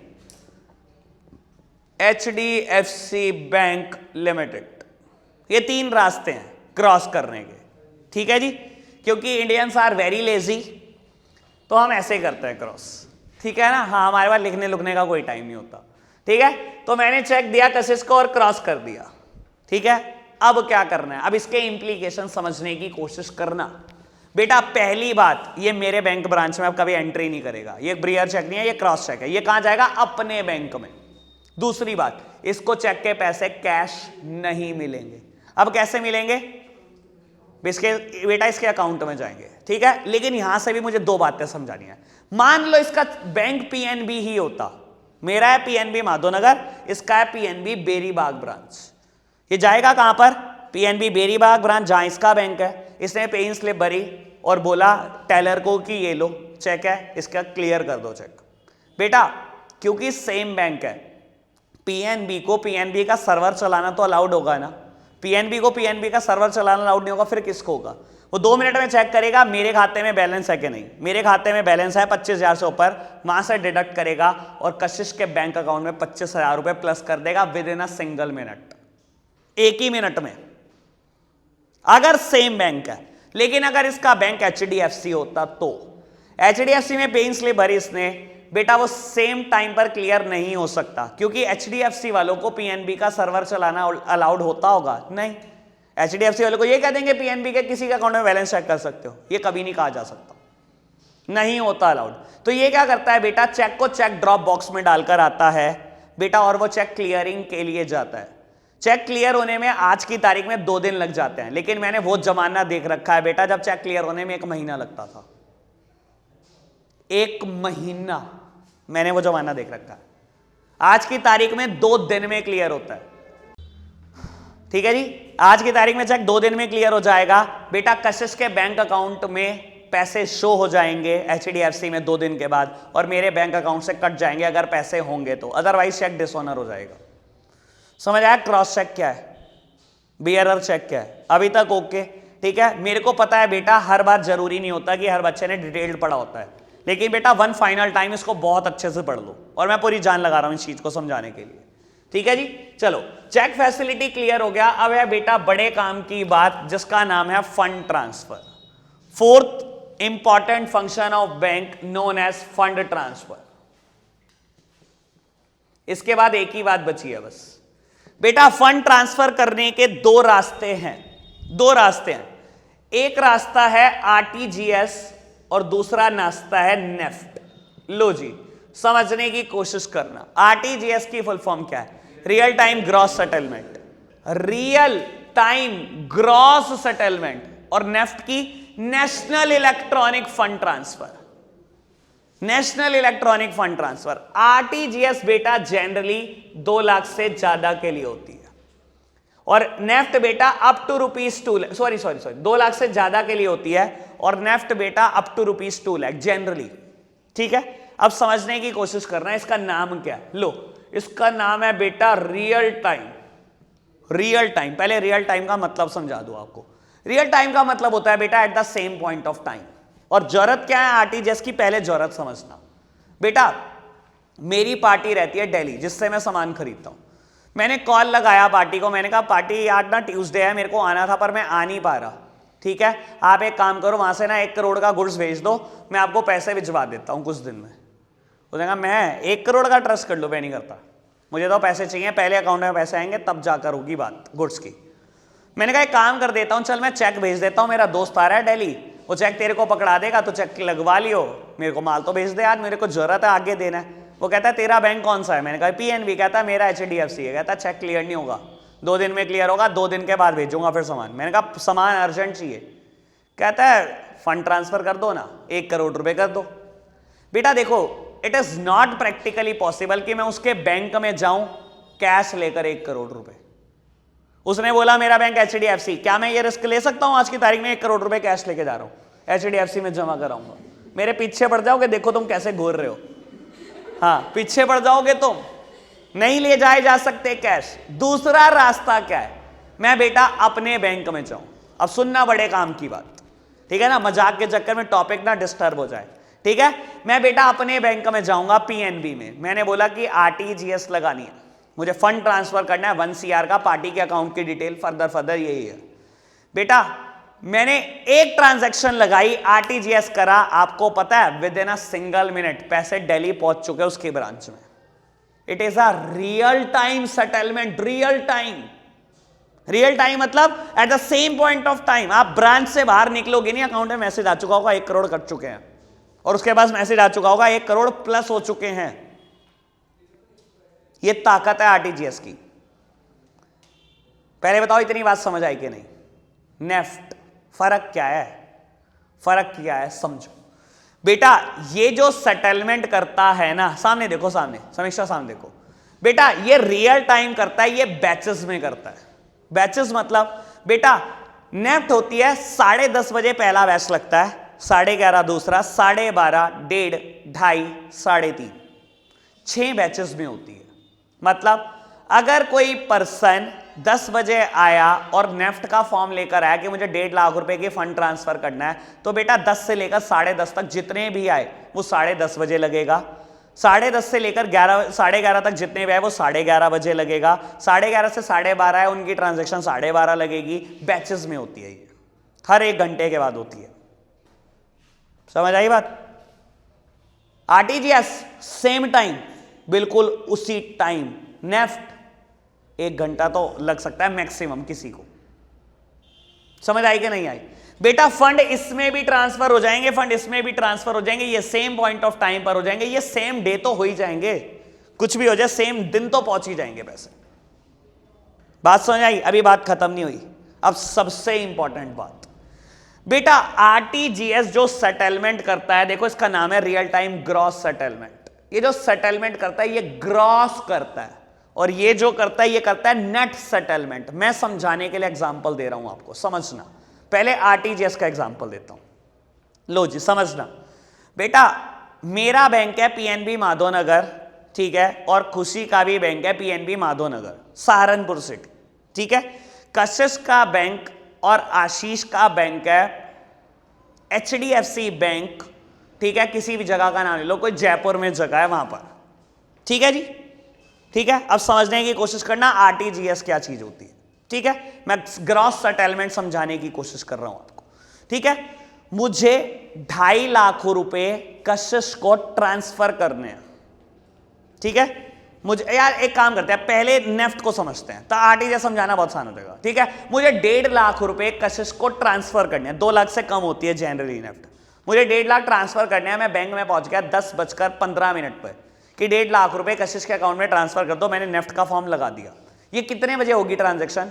एचडीएफसी बैंक लिमिटेड। ये 3 रास्ते हैं क्रॉस करने के, ठीक है जी। क्योंकि इंडियंस आर वेरी लेजी तो हम ऐसे करते हैं क्रॉस, ठीक है ना। हाँ हमारे पास लिखने लुखने का कोई टाइम नहीं होता, ठीक है। तो मैंने चेक दिया कशिश को और क्रॉस कर दिया, ठीक है। अब क्या करना है? अब इसके इंप्लीकेशन समझने की कोशिश करना। बेटा पहली बात, ये मेरे बैंक ब्रांच में अब कभी एंट्री नहीं करेगा, ये बियरर चेक नहीं है, ये क्रॉस चेक है। ये कहां जाएगा? अपने बैंक में। दूसरी बात, इसको चेक के पैसे कैश नहीं मिलेंगे। अब कैसे मिलेंगे? बेटा इसके अकाउंट में जाएंगे, ठीक है। लेकिन यहां से भी मुझे 2 बातें समझानी है। मान लो इसका बैंक पीएनबी ही होता, मेरा है पीएनबी माधोनगर, इसका है पीएनबी बेरीबाग ब्रांच। ये जाएगा कहां पर? पीएनबी बेरीबाग ब्रांच, जहां इसका बैंक है। इसने पेइंग स्लिप भरी और बोला टेलर को कि ये लो चेक है, इसका क्लियर कर दो चेक। बेटा क्योंकि सेम बैंक है, पीएनबी को पीएनबी का सर्वर चलाना तो अलाउड होगा ना। पीएनबी को पीएनबी का सर्वर चलाना अलाउड नहीं होगा, फिर किसको होगा? वो 2 मिनट में चेक करेगा मेरे खाते में बैलेंस है कि नहीं। मेरे खाते में बैलेंस है 25,000 से ऊपर, वहां से डिडक्ट करेगा और कशिश के बैंक अकाउंट में 25,000 रुपए प्लस कर देगा with in a single minute, एक ही मिनट में, अगर सेम बैंक है। लेकिन अगर इसका बैंक एचडीएफसी होता तो एचडीएफसी में पेइंग स्लिप भरी इसने, बेटा वो सेम टाइम पर क्लियर नहीं हो सकता, क्योंकि एचडीएफसी वालों को पीएनबी का सर्वर चलाना अलाउड होता होगा? नहीं। एचडीएफसी वालों को ये कह देंगे पीएनबी के किसी के अकाउंट में बैलेंस चेक कर सकते हो, ये कभी नहीं कहा जा सकता, नहीं होता अलाउड। तो ये क्या करता है बेटा? चेक को चेक ड्रॉप बॉक्स में डालकर आता है बेटा, और वो चेक क्लियरिंग के लिए जाता है। चेक क्लियर होने में आज की तारीख में 2 दिन लग जाते हैं, लेकिन मैंने वो जमाना देख रखा है बेटा जब चेक क्लियर होने में 1 महीना लगता था। 1 महीना मैंने वो जमाना देख रखा है। आज की तारीख में 2 दिन में क्लियर होता है, ठीक है जी। आज की तारीख में चेक 2 दिन में क्लियर हो जाएगा बेटा। कशिश के बैंक अकाउंट में पैसे शो हो जाएंगे एचडीएफसी में 2 दिन के बाद, और मेरे बैंक अकाउंट से कट जाएंगे अगर पैसे होंगे तो, अदरवाइज चेक डिसऑनर हो जाएगा। समझ आया क्रॉस चेक क्या है? बियरर चेक क्या है, अभी तक ओके, ठीक है। मेरे को पता है बेटा हर बार जरूरी नहीं होता कि हर बच्चे ने डिटेल्ड पढ़ा होता है, लेकिन बेटा वन फाइनल टाइम इसको बहुत अच्छे से पढ़ लो, और मैं पूरी जान लगा रहा हूं इस चीज को समझाने के लिए, ठीक है जी। चलो चेक फैसिलिटी क्लियर हो गया। अब है बेटा बड़े काम की बात जिसका नाम है fund transfer. Fourth important function of bank known as fund transfer. इसके बाद एक ही बात बची है बस बेटा, फंड ट्रांसफर करने के दो रास्ते हैं, दो रास्ते हैं। एक रास्ता है आरटीजीएस और दूसरा रास्ता है नेफ्ट। लो जी समझने की कोशिश करना। आरटीजीएस की फुल फॉर्म क्या है? Real time gross settlement, real time gross settlement. और नेफ्ट की national electronic fund transfer, national electronic fund transfer. RTGS बेटा जनरली 2 लाख से ज्यादा के लिए होती है, और नेफ्ट बेटा अप टू ₹2 सॉरी 2 लाख से ज्यादा के लिए होती है, और नेफ्ट बेटा अप टू ₹2 लाख जनरली, ठीक है। अब समझने की कोशिश करना है इसका नाम क्या है। लो इसका नाम है बेटा रियल टाइम। रियल टाइम, पहले रियल टाइम का मतलब समझा दूं आपको। रियल टाइम का मतलब होता है बेटा eight the same point of time. और जरूरत क्या है आरटीजीएस की, पहले जरूरत समझना बेटा। मेरी पार्टी रहती है दिल्ली जिससे मैं सामान खरीदता हूं। मैंने कॉल लगाया पार्टी को, मैंने कहा पार्टी आज ना ट्यूसडे है, मेरे को आना था पर मैं आ नहीं पा रहा, ठीक है। आप एक काम करो, वहां से ना 1 करोड़ का गुड्स भेज दो, मैं आपको पैसे भिजवा देता हूं कुछ दिन में। उसने कहा मैं 1 करोड़ का ट्रस्ट कर लो, मैं नहीं करता, मुझे तो पैसे चाहिए, पहले अकाउंट में पैसे आएंगे तब जाकर होगी बात गुड्स की। मैंने कहा एक काम कर देता हूं, चल मैं चेक भेज देता हूं, मेरा दोस्त आ रहा है दिल्ली, वो चेक तेरे को पकड़ा देगा, तो चेक लगवा लियो, मेरे को माल तो भेज दे यार, मेरे को जरूरत है आगे देना है। वो कहता है तेरा बैंक कौन सा है? मैंने कहा पीएनबी। कहता है मेरा HDFC है। कहता है चेक क्लियर नहीं होगा, 2 दिन में क्लियर होगा, 2 दिन के बाद भेजूंगा फिर सामान। मैंने कहा सामान अर्जेंट चाहिए। कहता है फंड ट्रांसफर कर दो ना, 1 करोड़ रुपए कर दो। बेटा देखो it is not practically possible कि मैं उसके बैंक में जाऊं कैश लेकर 1 करोड़ रुपए। उसने बोला मेरा बैंक HDFC, क्या मैं ये रिस्क ले सकता हूं आज की तारीख में 1 करोड़ रुपए कैश लेके जा रहा हूं HDFC में जमा कराऊंगा? मेरे पीछे पड़ जाओगे, देखो तुम कैसे घूर रहे हो। हाँ पीछे पड़ जाओगे तुम, नहीं ले जाए जा सकते कैश। दूसरा रास्ता क्या है? मैं बेटा अपने बैंक में जाऊं। अब सुनना बड़े काम की बात, ठीक है ना, मजाक के चक्कर में टॉपिक ना डिस्टर्ब हो जाए, ठीक है। मैं बेटा अपने बैंक में जाऊंगा पीएनबी में। मैंने बोला कि आरटीजीएस लगानी है, मुझे फंड ट्रांसफर करना है 1 CR का, पार्टी के अकाउंट की डिटेल फर्दर यही है। बेटा मैंने एक ट्रांजैक्शन लगाई, आरटीजीएस करा, आपको पता है with in a single minute पैसे दिल्ली पहुंच चुके उसके ब्रांच में। It is a real time settlement. Real time, real time मतलब at the same point of time. आप ब्रांच से बाहर निकलोगे नहीं, अकाउंट में मैसेज आ चुका होगा 1 करोड़ कट चुके हैं, और उसके पास मैसेज आ चुका होगा 1 करोड़ प्लस हो चुके हैं। ये ताकत है आरटीजीएस की। पहले बताओ इतनी बात समझ आई कि नहीं? नेफ्ट फर्क क्या है? फर्क क्या है समझो बेटा। ये जो सेटलमेंट करता है ना, सामने देखो, सामने समीक्षा, सामने देखो बेटा, ये रियल टाइम करता है, ये बैचेस में करता है। बैचेस मतलब बेटा नेफ्ट होती है 10:30 बजे पहला बैच लगता है, 11:30 दूसरा, 12:30, 1:30, 2:30, 3:30, 6 बैचेस में होती है। मतलब अगर कोई पर्सन 10 बजे आया और नेफ्ट का फॉर्म लेकर आया कि मुझे 1.5 लाख रुपए की फंड ट्रांसफर करना है, तो बेटा 10 से लेकर 10:30 तक जितने भी आए वो 10:30 बजे लगेगा। 10:30 से लेकर 11:30 तक जितने भी आए वो 11:30 बजे लगेगा। 11:30 से 12:30 है उनकी ट्रांजेक्शन 12:30 लगेगी। बैचेस में होती है, ये हर 1 घंटे के बाद होती है। समझ आई बात? आरटीजीएस सेम टाइम, बिल्कुल उसी टाइम। नेफ्ट 1 घंटा तो लग सकता है मैक्सिमम किसी को। समझ आई कि नहीं आई? बेटा फंड इसमें भी ट्रांसफर हो जाएंगे, फंड इसमें भी ट्रांसफर हो जाएंगे, ये सेम पॉइंट ऑफ टाइम पर हो जाएंगे, ये सेम डे तो हो ही जाएंगे, कुछ भी हो जाए सेम दिन तो पहुंच ही जाएंगे पैसे। बात समझ आई? अभी बात खत्म नहीं हुई। अब सबसे इंपॉर्टेंट बात बेटा, आरटीजीएस जो सेटलमेंट करता है, देखो इसका नाम है रियल टाइम ग्रॉस सेटलमेंट। ये जो सेटलमेंट करता है ये ग्रॉस करता है, और ये जो करता है ये करता है नेट सेटलमेंट। मैं समझाने के लिए एग्जांपल दे रहा हूं आपको, समझना। पहले आरटीजीएस का एग्जांपल देता हूं। लो जी समझना बेटा, मेरा बैंक है पीएनबी माधोनगर, ठीक है, और खुशी का भी बैंक है पीएनबी माधोनगर, सहारनपुर सिटी, ठीक है। कशिश का बैंक और आशीष का बैंक है HDFC बैंक, ठीक है, किसी भी जगह का नाम ले लो, कोई जयपुर में जगह है वहां पर, ठीक है जी, ठीक है। अब समझने की कोशिश करना आरटीजीएस क्या चीज होती है, ठीक है, मैं ग्रॉस सेटलमेंट समझाने की कोशिश कर रहा हूं आपको, ठीक है। मुझे 2.5 लाख रुपए कशिश को ट्रांसफर करने हैं, ठीक है। मुझे यार एक काम करते हैं, पहले नेफ्ट को समझते हैं, तो आरटीजीएस समझाना बहुत आसान हो जाएगा, ठीक है। मुझे 1.5 लाख रुपए कशिश को ट्रांसफर करने हैं, 2 लाख से कम होती है जनरली नेफ्ट। मुझे 1.5 लाख ट्रांसफर करने हैं, मैं बैंक में पहुंच गया 10:15 पर कि 1.5 लाख रुपए कशिश के अकाउंट में ट्रांसफर कर दो, मैंने नेफ्ट का फॉर्म लगा दिया। ये कितने बजे होगी ट्रांजेक्शन?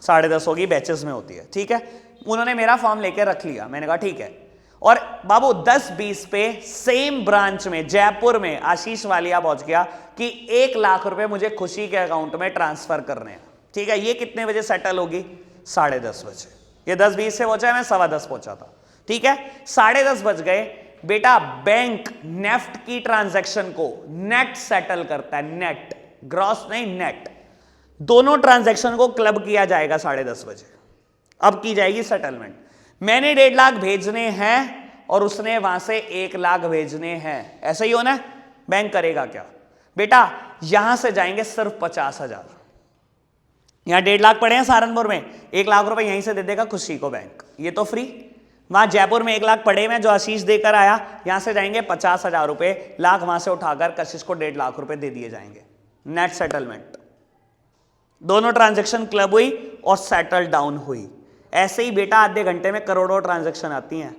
10:30 होगी, बैचेस में होती है, ठीक है। उन्होंने मेरा फॉर्म लेकर रख लिया, मैंने कहा ठीक है। और बाबू 10:20 पे सेम ब्रांच में जयपुर में आशीष वालिया पहुंच गया कि 1 लाख रुपए मुझे खुशी के अकाउंट में ट्रांसफर करने हैं, ठीक है। ये कितने बजे सेटल होगी? 10:30 बजे। ये 10:20 से पहुंचा है, मैं 10:15 पहुंचा था, ठीक है। 10:30 बज गए, बेटा बैंक नेफ्ट की ट्रांजैक्शन को नेट सेटल करता है, नेट, ग्रॉस नहीं, नेट। दोनों ट्रांजैक्शन को क्लब किया जाएगा 10:30 बजे, अब की जाएगी सेटलमेंट। मैंने 1.5 लाख भेजने हैं और उसने वहां से 1 लाख भेजने हैं, ऐसा ही होना है। बैंक करेगा क्या बेटा? यहां से जाएंगे सिर्फ 50,000, यहां 1.5 लाख पड़े हैं सहारनपुर में, 1 लाख रुपए यहीं से दे देगा खुशी को बैंक, ये तो फ्री। वहां जयपुर में 1 लाख पड़े में जो आशीष देकर आया, यहां से जाएंगे 50,000 रुपए, लाख वहां से उठाकर कशिश को 1.5 लाख रुपए दे दिए जाएंगे, नेट सेटलमेंट। दोनों ट्रांजैक्शन क्लब हुई और सेटल डाउन हुई। ऐसे ही बेटा आधे घंटे में करोड़ों ट्रांजैक्शन आती हैं,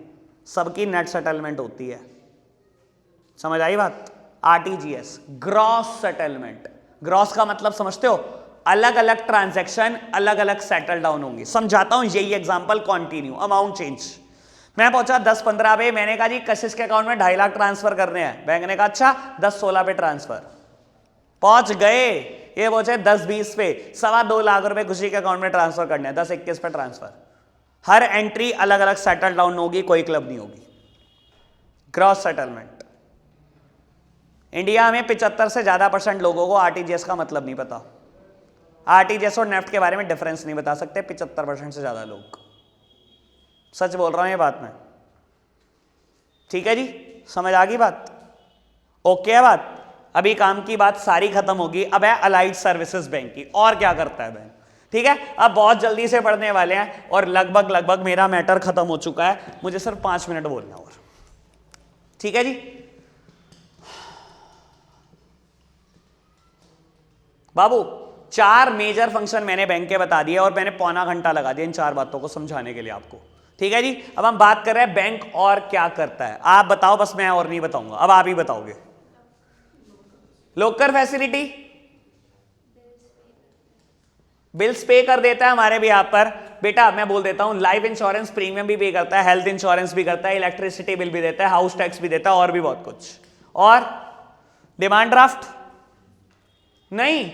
सबकी नेट सेटलमेंट होती है, समझ आई बात? RTGS, gross settlement. ग्रॉस का मतलब समझते हो? अलग अलग ट्रांजैक्शन अलग अलग सेटल डाउन होंगी। समझाता हूं, यही एग्जांपल कंटिन्यू। अमाउंट चेंज, मैं पहुंचा 10:15 पे, मैंने कहा जी कशिश के अकाउंट में 2.5 लाख ट्रांसफर करने हैं। बैंक ने कहा अच्छा 10:16 पे ट्रांसफर, पहुंच गए। ये पहुंचे 10:20 पे, 2.25 लाख रुपए खुशी के अकाउंट में ट्रांसफर करने हैं, 10:21 पे ट्रांसफर। हर एंट्री अलग अलग सेटल डाउन होगी, कोई क्लब नहीं होगी, ग्रॉस सेटलमेंट। इंडिया में 75 से ज्यादा % लोगों को आरटीजीएस का मतलब नहीं पता। आरटीजीएस और नेफ्ट के बारे में डिफरेंस नहीं बता सकते 75% से ज्यादा लोग, सच बोल रहा हूं ये बात मैं, ठीक है जी, समझ आ गई बात? ओके है बात? अभी काम की बात सारी खत्म होगी, अब है अलाइड सर्विसेज बैंक की, और क्या करता है बैंक, ठीक है। अब बहुत जल्दी से पढ़ने वाले हैं और लगभग मेरा मैटर खत्म हो चुका है, मुझे सिर्फ 5 मिनट बोलना और, ठीक है जी। बाबू 4 मेजर फंक्शन मैंने बैंक के बता दिए और मैंने पौना घंटा लगा दिया इन 4 बातों को समझाने के लिए आपको, ठीक है जी। अब हम बात कर रहे हैं बैंक और क्या करता है, आप बताओ, बस मैं और नहीं बताऊंगा, अब आप ही बताओगे। लोकर फैसिलिटी, बिल्स पे कर देता है हमारे भी यहाँ पर बेटा, मैं बोल देता हूं लाइफ इंश्योरेंस प्रीमियम भी पे करता है, हेल्थ इंश्योरेंस भी करता है, इलेक्ट्रिसिटी बिल भी देता है, हाउस टैक्स भी देता है, और भी बहुत कुछ। और डिमांड ड्राफ्ट नहीं,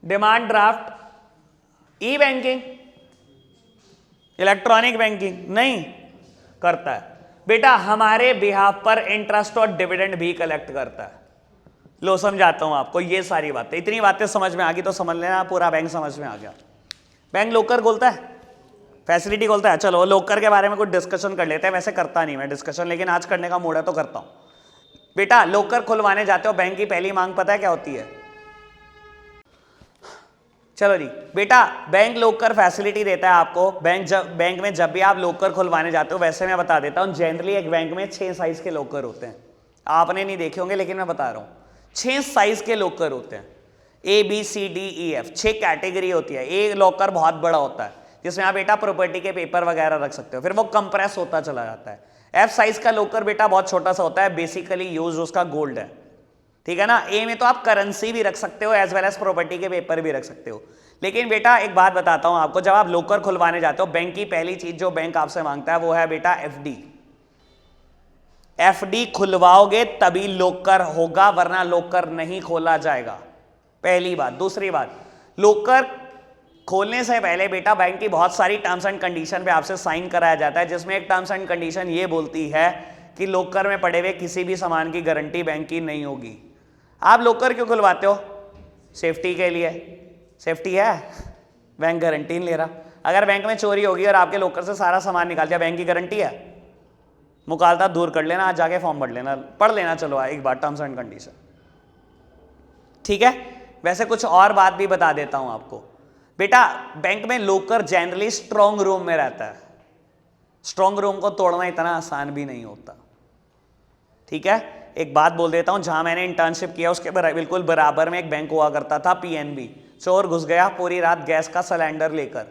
डिमांड ड्राफ्ट, ई बैंकिंग, इलेक्ट्रॉनिक बैंकिंग नहीं करता है बेटा, हमारे बिहाफ पर इंटरेस्ट और डिविडेंड भी कलेक्ट करता है। लो समझाता हूं आपको ये सारी बातें, इतनी बातें समझ में आ गई तो समझ लेना पूरा बैंक समझ में आ गया। बैंक लोकर खोलता है, फैसिलिटी खोलता है। चलो लोकर के बारे में कुछ डिस्कशन कर लेते हैं, वैसे करता नहीं मैं डिस्कशन, लेकिन आज करने का मूड है तो करता हूं। बेटा लोकर खुलवाने जाते हो, बैंक की पहली मांग पता है क्या होती है? चलो जी बेटा, बैंक लोकर फैसिलिटी देता है आपको। बैंक में जब भी आप लोकर खुलवाने जाते हो, वैसे मैं बता देता हूं, जनरली एक बैंक में 6 साइज के लोकर होते हैं, आपने नहीं देखे होंगे लेकिन मैं बता रहा हूं, 6 साइज के लॉकर होते हैं, ABCDEF 6 कैटेगरी होती है। ए लॉकर बहुत बड़ा होता है जिसमें आप बेटा प्रॉपर्टी के पेपर वगैरह रख सकते हो, फिर वो कंप्रेस होता चला जाता है। F साइज का लॉकर बेटा बहुत छोटा सा होता है, बेसिकली यूज उसका गोल्ड है, ठीक है ना। ए में तो आप करेंसी भी रख सकते हो एज वेल एज प्रॉपर्टी के पेपर भी रख सकते हो। लेकिन बेटा एक बात बताता हूं आपको, जब आप लॉकर खुलवाने जाते हो, बैंक की पहली चीज जो बैंक आपसे मांगता है वो है बेटा FD खुलवाओगे तभी लोकर होगा, वरना लोकर नहीं खोला जाएगा, पहली बात। दूसरी बात, लोकर खोलने से पहले बेटा बैंक की बहुत सारी टर्म्स एंड कंडीशन पे आपसे साइन कराया जाता है, जिसमें एक टर्म्स एंड कंडीशन ये बोलती है कि लोकर में पड़े हुए किसी भी सामान की गारंटी बैंक की नहीं होगी। आप लोकर क्यों खुलवाते हो? सेफ्टी के लिए। सेफ्टी है? बैंक गारंटी नहीं ले रहा। अगर बैंक में चोरी होगी और आपके लॉकर से सारा सामान निकाल दिया, बैंक की गारंटी है? मुकालता दूर कर लेना, आज जाके फॉर्म भर लेना, पढ़ लेना चलो एक बार टर्म्स एंड कंडीशन, ठीक है। वैसे कुछ और बात भी बता देता हूं आपको बेटा, बैंक में लॉकर जनरली स्ट्रॉन्ग रूम में रहता है। स्ट्रॉन्ग रूम को तोड़ना इतना आसान भी नहीं होता, ठीक है। एक बात बोल देता हूं, जहां मैंने इंटर्नशिप किया उसके बिल्कुल बराबर में एक बैंक हुआ करता था, पीएनबी। चोर घुस गया पूरी रात गैस का सिलेंडर लेकर,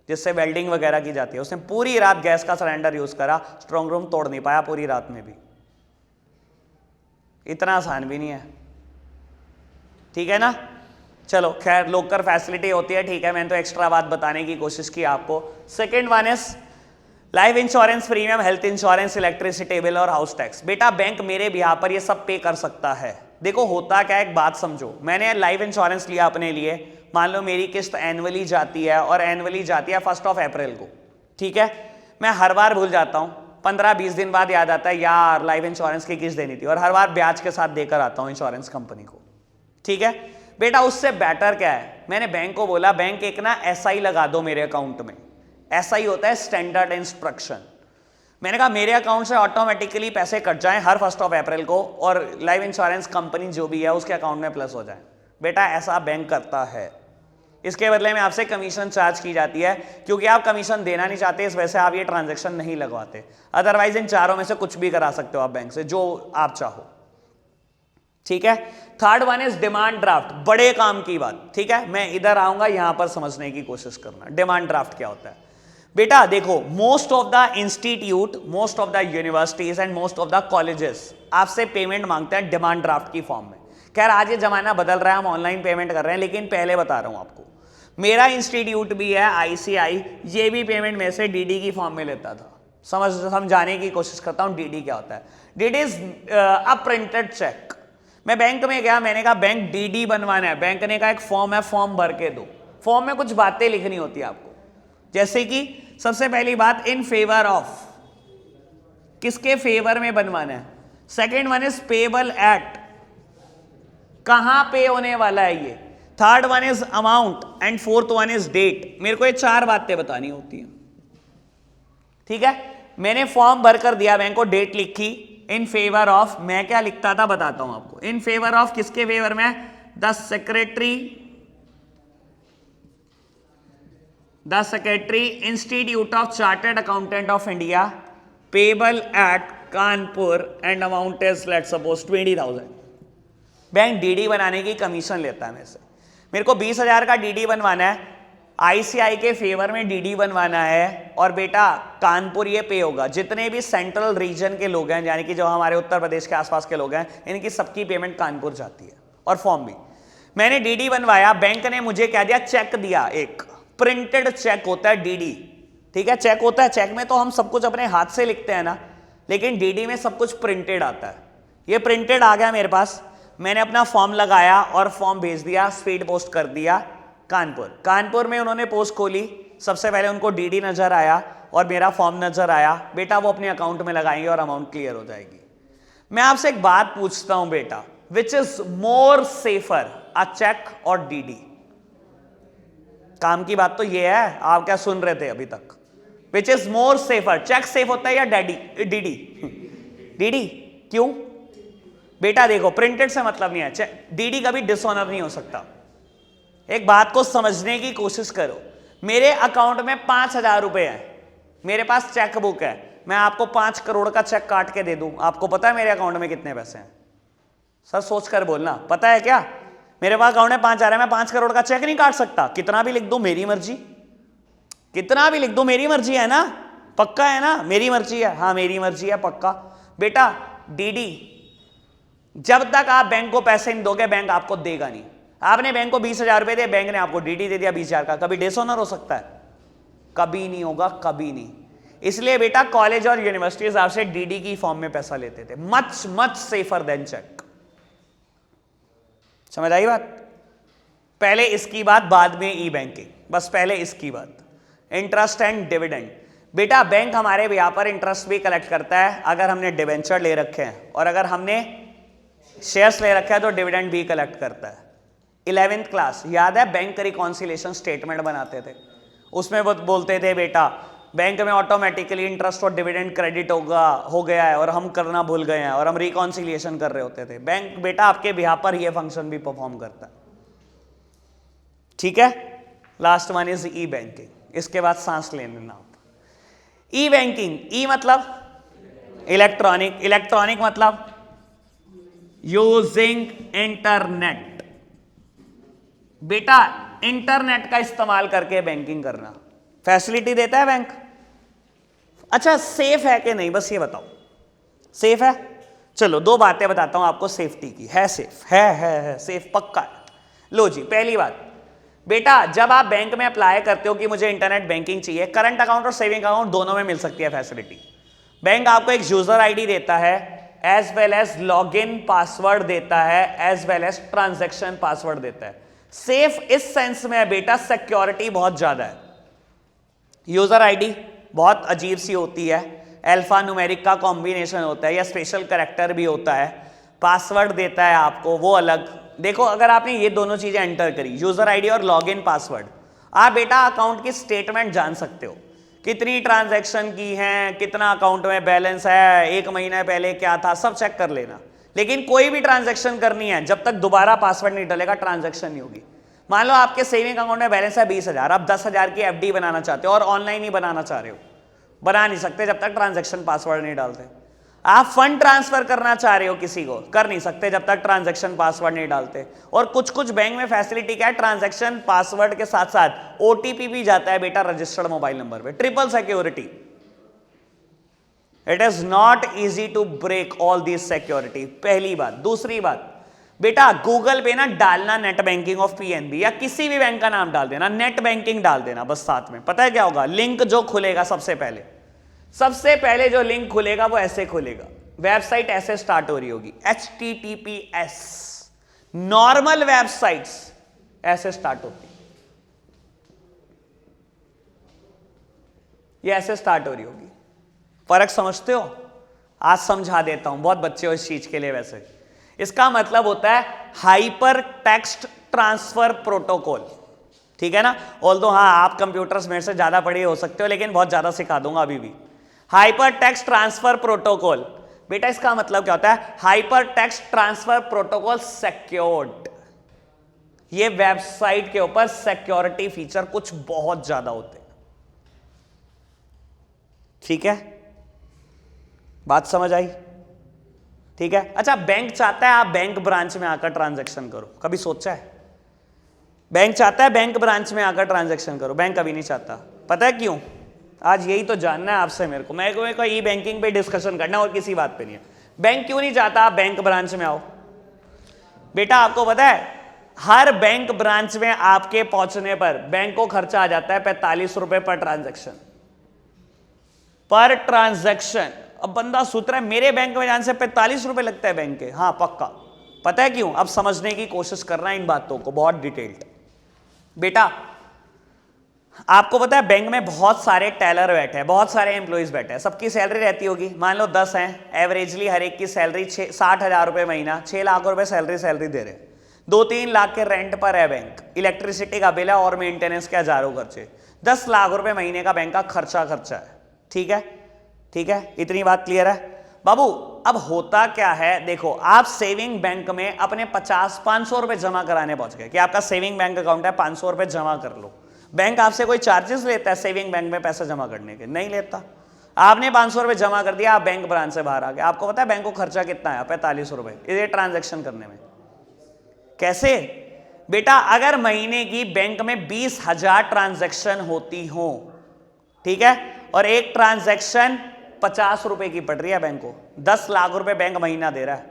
जिससे वेल्डिंग वगैरह की जाती है, उसने पूरी रात गैस का सिलेंडर यूज करा, स्ट्रॉन्ग रूम तोड़ नहीं पाया पूरी रात में भी। इतना आसान भी नहीं है, ठीक है ना। चलो खैर, लॉकर फैसिलिटी होती है, ठीक है, मैंने तो एक्स्ट्रा बात बताने की कोशिश की आपको। Second one is life insurance premium, health insurance, electricity bill और हाउस टैक्स। बेटा बैंक मेरे बिहार पर ये सब पे कर सकता है। देखो होता क्या, एक बात समझो, मैंने लाइफ इंश्योरेंस लिया अपने लिए, मान लो मेरी किस्त एनुअली जाती है और एनुअली जाती है 1 अप्रैल को, ठीक है। मैं हर बार भूल जाता हूँ, 15-20 दिन बाद याद आता है यार लाइफ इंश्योरेंस की किस्त देनी थी, और हर बार ब्याज के साथ देकर आता हूँ इंश्योरेंस कंपनी को, ठीक है। बेटा उससे बेटर क्या है, मैंने बैंक को बोला बैंक एक ना एसआई लगा दो मेरे अकाउंट में। एसआई होता है स्टैंडर्ड इंस्ट्रक्शन। मैंने कहा मेरे अकाउंट से ऑटोमेटिकली पैसे कट जाएं हर 1 अप्रैल को, और लाइफ इंश्योरेंस कंपनी जो भी है उसके अकाउंट में प्लस हो जाए। बेटा ऐसा बैंक करता है, इसके बदले में आपसे कमीशन चार्ज की जाती है, क्योंकि आप कमीशन देना नहीं चाहते, इस वजह से आप ये ट्रांजैक्शन नहीं लगवाते। अदरवाइज इन चारों में से कुछ भी करा सकते हो आप बैंक से, जो आप चाहो, ठीक है। Third one is demand draft, बड़े काम की बात, ठीक है। मैं इधर आऊंगा, यहां पर समझने की कोशिश करना। डिमांड ड्राफ्ट क्या होता है बेटा, देखो most of the institute, most of the universities and most of the colleges आपसे पेमेंट मांगते हैं डिमांड ड्राफ्ट की फॉर्म में। खैर आज ये जमाना बदल रहा है, हम ऑनलाइन पेमेंट कर रहे हैं, लेकिन पहले बता रहा हूं आपको, मेरा इंस्टीट्यूट भी है आईसीआई, ये भी पेमेंट में से डीडी की फॉर्म में लेता था। समझाने की कोशिश करता हूं डीडी क्या होता है। DD is a printed cheque. मैं बैंक में गया, मैंने कहा बैंक डीडी बनवाना है, बैंक ने कहा एक फॉर्म है, फॉर्म भर के दो। फॉर्म में कुछ बातें लिखनी होती है आपको, जैसे कि सबसे पहली बात इन फेवर ऑफ, किसके फेवर में बनवाना है। Second one is payable at, कहां पे होने वाला है ये। Third one is amount and fourth one is date. मेरे को ये 4 बातें बतानी होती है, ठीक है। मैंने फॉर्म भर कर दिया, बैंक को डेट लिखी, इन फेवर ऑफ, मैं क्या लिखता था बताता हूं आपको। इन फेवर ऑफ किसके फेवर में, the secretary institute of chartered accountant of India, payable eight Kanpur and amount is let's suppose 20,000। Bank DD बनाने की कमीशन लेता है मेरे से। मेरे को 20,000 का डीडी बनवाना है, आईसीआई के फेवर में डीडी बनवाना है, और बेटा कानपुर ये पे होगा। जितने भी सेंट्रल रीजन के लोग हैं, यानी कि जो हमारे उत्तर प्रदेश के आसपास के लोग हैं, इनकी सबकी पेमेंट कानपुर जाती है, और फॉर्म भी। मैंने डीडी बनवाया, बैंक ने मुझे क्या दिया, चेक दिया, एक प्रिंटेड चेक होता है डीडी, ठीक है। चेक होता है, चेक में तो हम सब कुछ अपने हाथ से लिखते हैं ना, लेकिन डीडी में सब कुछ प्रिंटेड आता है। ये प्रिंटेड आ गया मेरे पास, मैंने अपना फॉर्म लगाया और फॉर्म भेज दिया, स्पीड पोस्ट कर दिया कानपुर। कानपुर में उन्होंने पोस्ट खोली, सबसे पहले उनको डीडी नजर आया और मेरा फॉर्म नजर आया। बेटा वो अपने अकाउंट में लगाएंगे और अमाउंट क्लियर हो जाएगी। मैं आपसे एक बात पूछता हूं बेटा, which is more safer, a cheque और डीडी? काम की बात तो ये है, आप क्या सुन रहे थे अभी तक? Which is more safer, cheque safe होता है या डीडी? डीडी। क्यों बेटा? देखो प्रिंटेड से मतलब नहीं है, डीडी कभी डिसऑनर नहीं हो सकता। एक बात को समझने की कोशिश करो, मेरे अकाउंट में 5,000 रुपए है, मेरे पास चेक बुक है, मैं आपको 5 करोड़ का चेक काट के दे दूं, आपको पता है मेरे अकाउंट में कितने पैसे हैं? सर सोच कर बोलना, पता है क्या? मेरे पास अकाउंट में 5,000 है, मैं 5 करोड़ का चेक नहीं काट सकता। कितना भी लिख दूं मेरी मर्जी, कितना भी लिख दूं मेरी मर्जी है ना, पक्का है ना, मेरी मर्जी है, हाँ मेरी मर्जी है पक्का। बेटा डीडी, जब तक आप बैंक को पैसे नहीं दोगे बैंक आपको देगा नहीं। आपने बैंक को 20,000 रुपए दिए, बैंक ने आपको डीडी दे दिया 20,000 का, कभी डिसऑनर हो सकता है? कभी नहीं होगा, कभी नहीं। इसलिए बेटा कॉलेज और यूनिवर्सिटीज आपसे डीडी की फॉर्म में पैसा लेते थे, मच सेफर देन चेक। समझ आई बात? पहले इसकी बात, बाद में ई बैंकिंग, बस पहले इसकी बात। इंटरेस्ट एंड डिविडेंड, बेटा बैंक हमारे यहाँ पर इंटरेस्ट भी कलेक्ट करता है अगर हमने डिवेंचर ले रखे हैं, और अगर हमने शेयर्स ले रखा है तो डिविडेंड भी कलेक्ट करता है। 11th क्लास याद है, बैंक रिकॉन्सिलेशन स्टेटमेंट बनाते थे, उसमें बोलते थे बेटा बैंक में ऑटोमेटिकली इंटरेस्ट और डिविडेंड क्रेडिट हो गया है और हम करना भूल गए हैं और हम रिकॉन्सिलिएशन कर रहे होते थे। बैंक बेटा आपके बिहाफ पर ये फंक्शन भी परफॉर्म करता है, ठीक है। Last one is E banking, इसके बाद सांस ले लेना। ई बैंकिंग, ई मतलब इलेक्ट्रॉनिक, इलेक्ट्रॉनिक मतलब यूजिंग इंटरनेट। बेटा इंटरनेट का इस्तेमाल करके बैंकिंग करना, फैसिलिटी देता है बैंक। अच्छा सेफ है कि नहीं, बस ये बताओ, सेफ है? चलो दो बातें बताता हूं आपको सेफ्टी की। है सेफ, है सेफ, पक्का है। लो जी, पहली बात बेटा, जब आप बैंक में अप्लाई करते हो कि मुझे इंटरनेट बैंकिंग चाहिए, करंट अकाउंट और सेविंग अकाउंट दोनों में मिल सकती है फैसिलिटी। बैंक आपको एक यूजर आईडी देता है as well as login password देता है, as well as transaction password देता है। सेफ इस सेंस में है बेटा, सिक्योरिटी बहुत ज्यादा है। यूजर आईडी बहुत अजीब सी होती है, अल्फा न्यूमेरिक का कॉम्बिनेशन होता है या स्पेशल कैरेक्टर भी होता है। पासवर्ड देता है आपको, वो अलग। देखो अगर आपने ये दोनों चीजें एंटर करी, यूजर आईडी और लॉगिन पासवर्ड, आप बेटा अकाउंट की स्टेटमेंट जान सकते हो, कितनी ट्रांजैक्शन की हैं, कितना अकाउंट में बैलेंस है, एक महीने पहले क्या था, सब चेक कर लेना। लेकिन कोई भी ट्रांजैक्शन करनी है, जब तक दोबारा पासवर्ड नहीं डलेगा ट्रांजैक्शन नहीं होगी। मान लो आपके सेविंग अकाउंट में बैलेंस है 20,000, आप 10,000 की एफडी बनाना चाहते हो और ऑनलाइन ही बनाना चाह रहे हो, बना नहीं सकते जब तक ट्रांजैक्शन पासवर्ड नहीं डालते। आप फंड ट्रांसफर करना चाह रहे हो किसी को, कर नहीं सकते जब तक ट्रांजैक्शन पासवर्ड नहीं डालते। और कुछ कुछ बैंक में फैसिलिटी क्या है, ट्रांजैक्शन पासवर्ड के साथ साथ ओटीपी भी जाता है बेटा रजिस्टर्ड मोबाइल नंबर पे, triple security. It is not easy to break all this security, पहली बात। दूसरी बात बेटा, गूगल पे ना डालना नेट बैंकिंग ऑफ पीएनबी या किसी भी बैंक का नाम डाल देना, नेट बैंकिंग डाल देना बस साथ में। पता है क्या होगा, लिंक जो खुलेगा सबसे पहले जो लिंक खुलेगा वो ऐसे खुलेगा, वेबसाइट ऐसे स्टार्ट हो रही होगी, HTTPS। नॉर्मल वेबसाइट्स ऐसे स्टार्ट होती, ये ऐसे स्टार्ट हो रही होगी। फर्क समझते हो? आज समझा देता हूं, बहुत बच्चे हो इस चीज के लिए। वैसे इसका मतलब होता है हाइपर टेक्स्ट ट्रांसफर प्रोटोकॉल, ठीक है ना। ऑल्दो हाँ आप कंप्यूटर्स मेरे से ज्यादा पढ़े हो सकते हो, लेकिन बहुत ज्यादा सिखा दूंगा अभी भी। हाइपर टेक्स्ट ट्रांसफर प्रोटोकॉल बेटा, इसका मतलब क्या होता है, hyper text transfer protocol secured. ये वेबसाइट के ऊपर सिक्योरिटी फीचर कुछ बहुत ज्यादा होते हैं, ठीक है, बात समझ आई? ठीक है। अच्छा बैंक चाहता है आप बैंक ब्रांच में आकर ट्रांजैक्शन करो, कभी सोचा है? बैंक चाहता है बैंक ब्रांच में आकर ट्रांजैक्शन करो, बैंक कभी नहीं चाहता। पता है क्यों? आज यही तो जानना है आपसे मेरे को ई बैंकिंग पे डिस्कशन करना और किसी बात पे नहीं है। बैंक क्यों नहीं चाहता आप बैंक ब्रांच में आओ? बेटा आपको पता है हर बैंक ब्रांच में आपके पहुंचने पर बैंक को खर्चा आ जाता है 45 रुपए पर ट्रांजैक्शन, पर ट्रांजैक्शन। अब बंदा सोच रहा है मेरे बैंक में जाने से 45 रुपए लगता है बैंक के, हाँ पक्का। पता है क्यों? अब समझने की कोशिश करना इन बातों को बहुत डिटेल्ड। बेटा आपको पता है बैंक में बहुत सारे टेलर बैठे हैं, बहुत सारे एम्प्लॉइज बैठे हैं, सबकी सैलरी रहती होगी, मान लो 10 हैं, एवरेजली हर एक की सैलरी 60,000 रुपए महीना, 6 लाख रुपए सैलरी दे रहे हैं, 2-3 लाख के रेंट पर है बैंक, इलेक्ट्रिसिटी का बिल है और मेंटेनेंस के हजारों खर्चे, 10 लाख रुपए महीने का बैंक का खर्चा है, ठीक है, ठीक है, इतनी बात क्लियर है बाबू। अब होता क्या है, देखो आप सेविंग बैंक में अपने 500 रुपए जमा कराने पहुंच गए कि आपका सेविंग बैंक अकाउंट है, 500 रुपए जमा कर लो। बैंक आपसे कोई चार्जेस लेता है सेविंग बैंक में पैसा जमा करने के? नहीं लेता। आपने 500 रुपए जमा कर दिया, आप बैंक ब्रांच से बाहर आ गए, आपको पता है बैंक को खर्चा कितना है? 45 रुपए ये ट्रांजेक्शन करने में। कैसे बेटा? अगर महीने की बैंक में 20,000 ट्रांजेक्शन होती हो, ठीक है, और एक ट्रांजेक्शन 50 रुपए की पड़ रही है बैंक को, 10 लाख रुपए बैंक महीना दे रहा है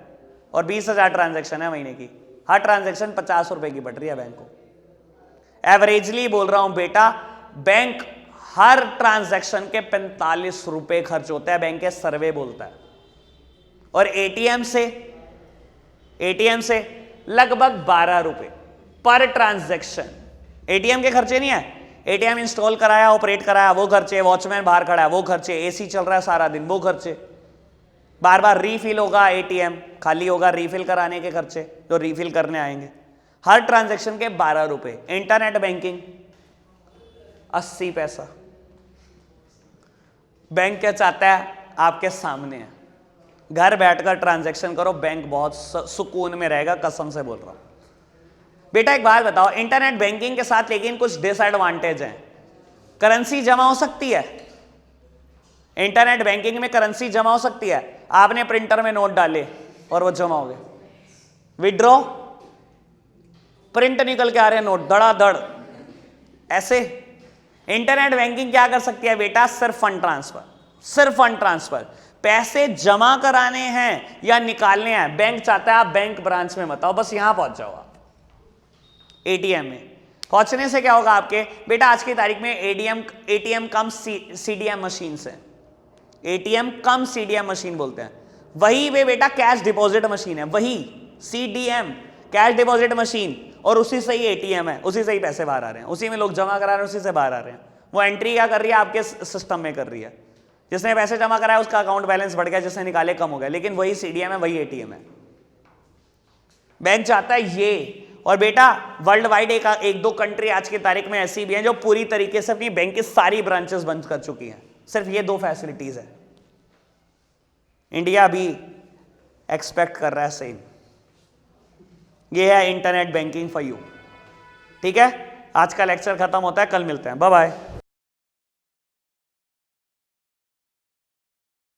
और 20,000 ट्रांजेक्शन है महीने की, हर ट्रांजेक्शन 50 रुपए की पड़ रही है बैंक को। एवरेजली बोल रहा हूं बेटा, बैंक हर ट्रांजैक्शन के 45 रुपए खर्च होता है, बैंक के सर्वे बोलता है। और एटीएम से लगभग 12 रुपए पर ट्रांजैक्शन। एटीएम के खर्चे नहीं है, एटीएम इंस्टॉल कराया, ऑपरेट कराया, वो खर्चे, वॉचमैन बाहर खड़ा है वो खर्चे, एसी चल रहा है सारा दिन वो खर्चे, बार बार रीफिल होगा, एटीएम खाली होगा, रीफिल कराने के खर्चे जो रीफिल करने आएंगे, हर ट्रांजैक्शन के 12 रुपए। इंटरनेट बैंकिंग 80 पैसा। बैंक क्या चाहता है, आपके सामने है, घर बैठकर ट्रांजैक्शन करो, बैंक बहुत सुकून में रहेगा, कसम से बोल रहा हूं। बेटा एक बात बताओ, इंटरनेट बैंकिंग के साथ लेकिन कुछ डिसएडवांटेज हैं। करेंसी जमा हो सकती है, इंटरनेट बैंकिंग में करेंसी जमा हो सकती है। आपने प्रिंटर में नोट डाले और वो जमा हो गए। विड्रॉ, प्रिंट निकल के आ रहे हैं नोट धड़ाधड़ ऐसे। इंटरनेट बैंकिंग क्या कर सकती है बेटा, सिर्फ फंड ट्रांसफर, सिर्फ फंड ट्रांसफर। पैसे जमा कराने हैं या निकालने हैं, बैंक चाहता है आप बैंक ब्रांच में मत आओ, बस यहां पहुंच जाओ आप एटीएम में। पहुंचने से क्या होगा आपके बेटा, आज की तारीख में एटीएम कम सीडीएम मशीन से, एटीएम कम सीडीएम मशीन बोलते हैं, वही वे बेटा कैश डिपॉजिट मशीन है, वही सीडीएम कैश डिपॉजिट मशीन, और उसी से ही एटीएम है, उसी से ही पैसे बाहर आ रहे हैं, उसी में लोग जमा करा रहे हैं, उसी से बाहर आ रहे हैं। वो एंट्री क्या कर रही है, आपके सिस्टम में कर रही है। जिसने पैसे जमा कराया उसका अकाउंट बैलेंस बढ़ गया, जिसने निकाले कम हो गया, लेकिन वही सीडीएम है, वही एटीएम है। बैंक चाहता है ये। और बेटा वर्ल्ड वाइड एक दो कंट्री आज की तारीख में ऐसी भी हैं जो पूरी तरीके से अपनी बैंक की सारी ब्रांचेस बंद कर चुकी हैं, सिर्फ ये 2 फैसिलिटीज है। इंडिया भी एक्सपेक्ट कर रहा है सेम। ये है इंटरनेट बैंकिंग फॉर यू। ठीक है, आज का लेक्चर खत्म होता है, कल मिलते हैं, बाय बाय।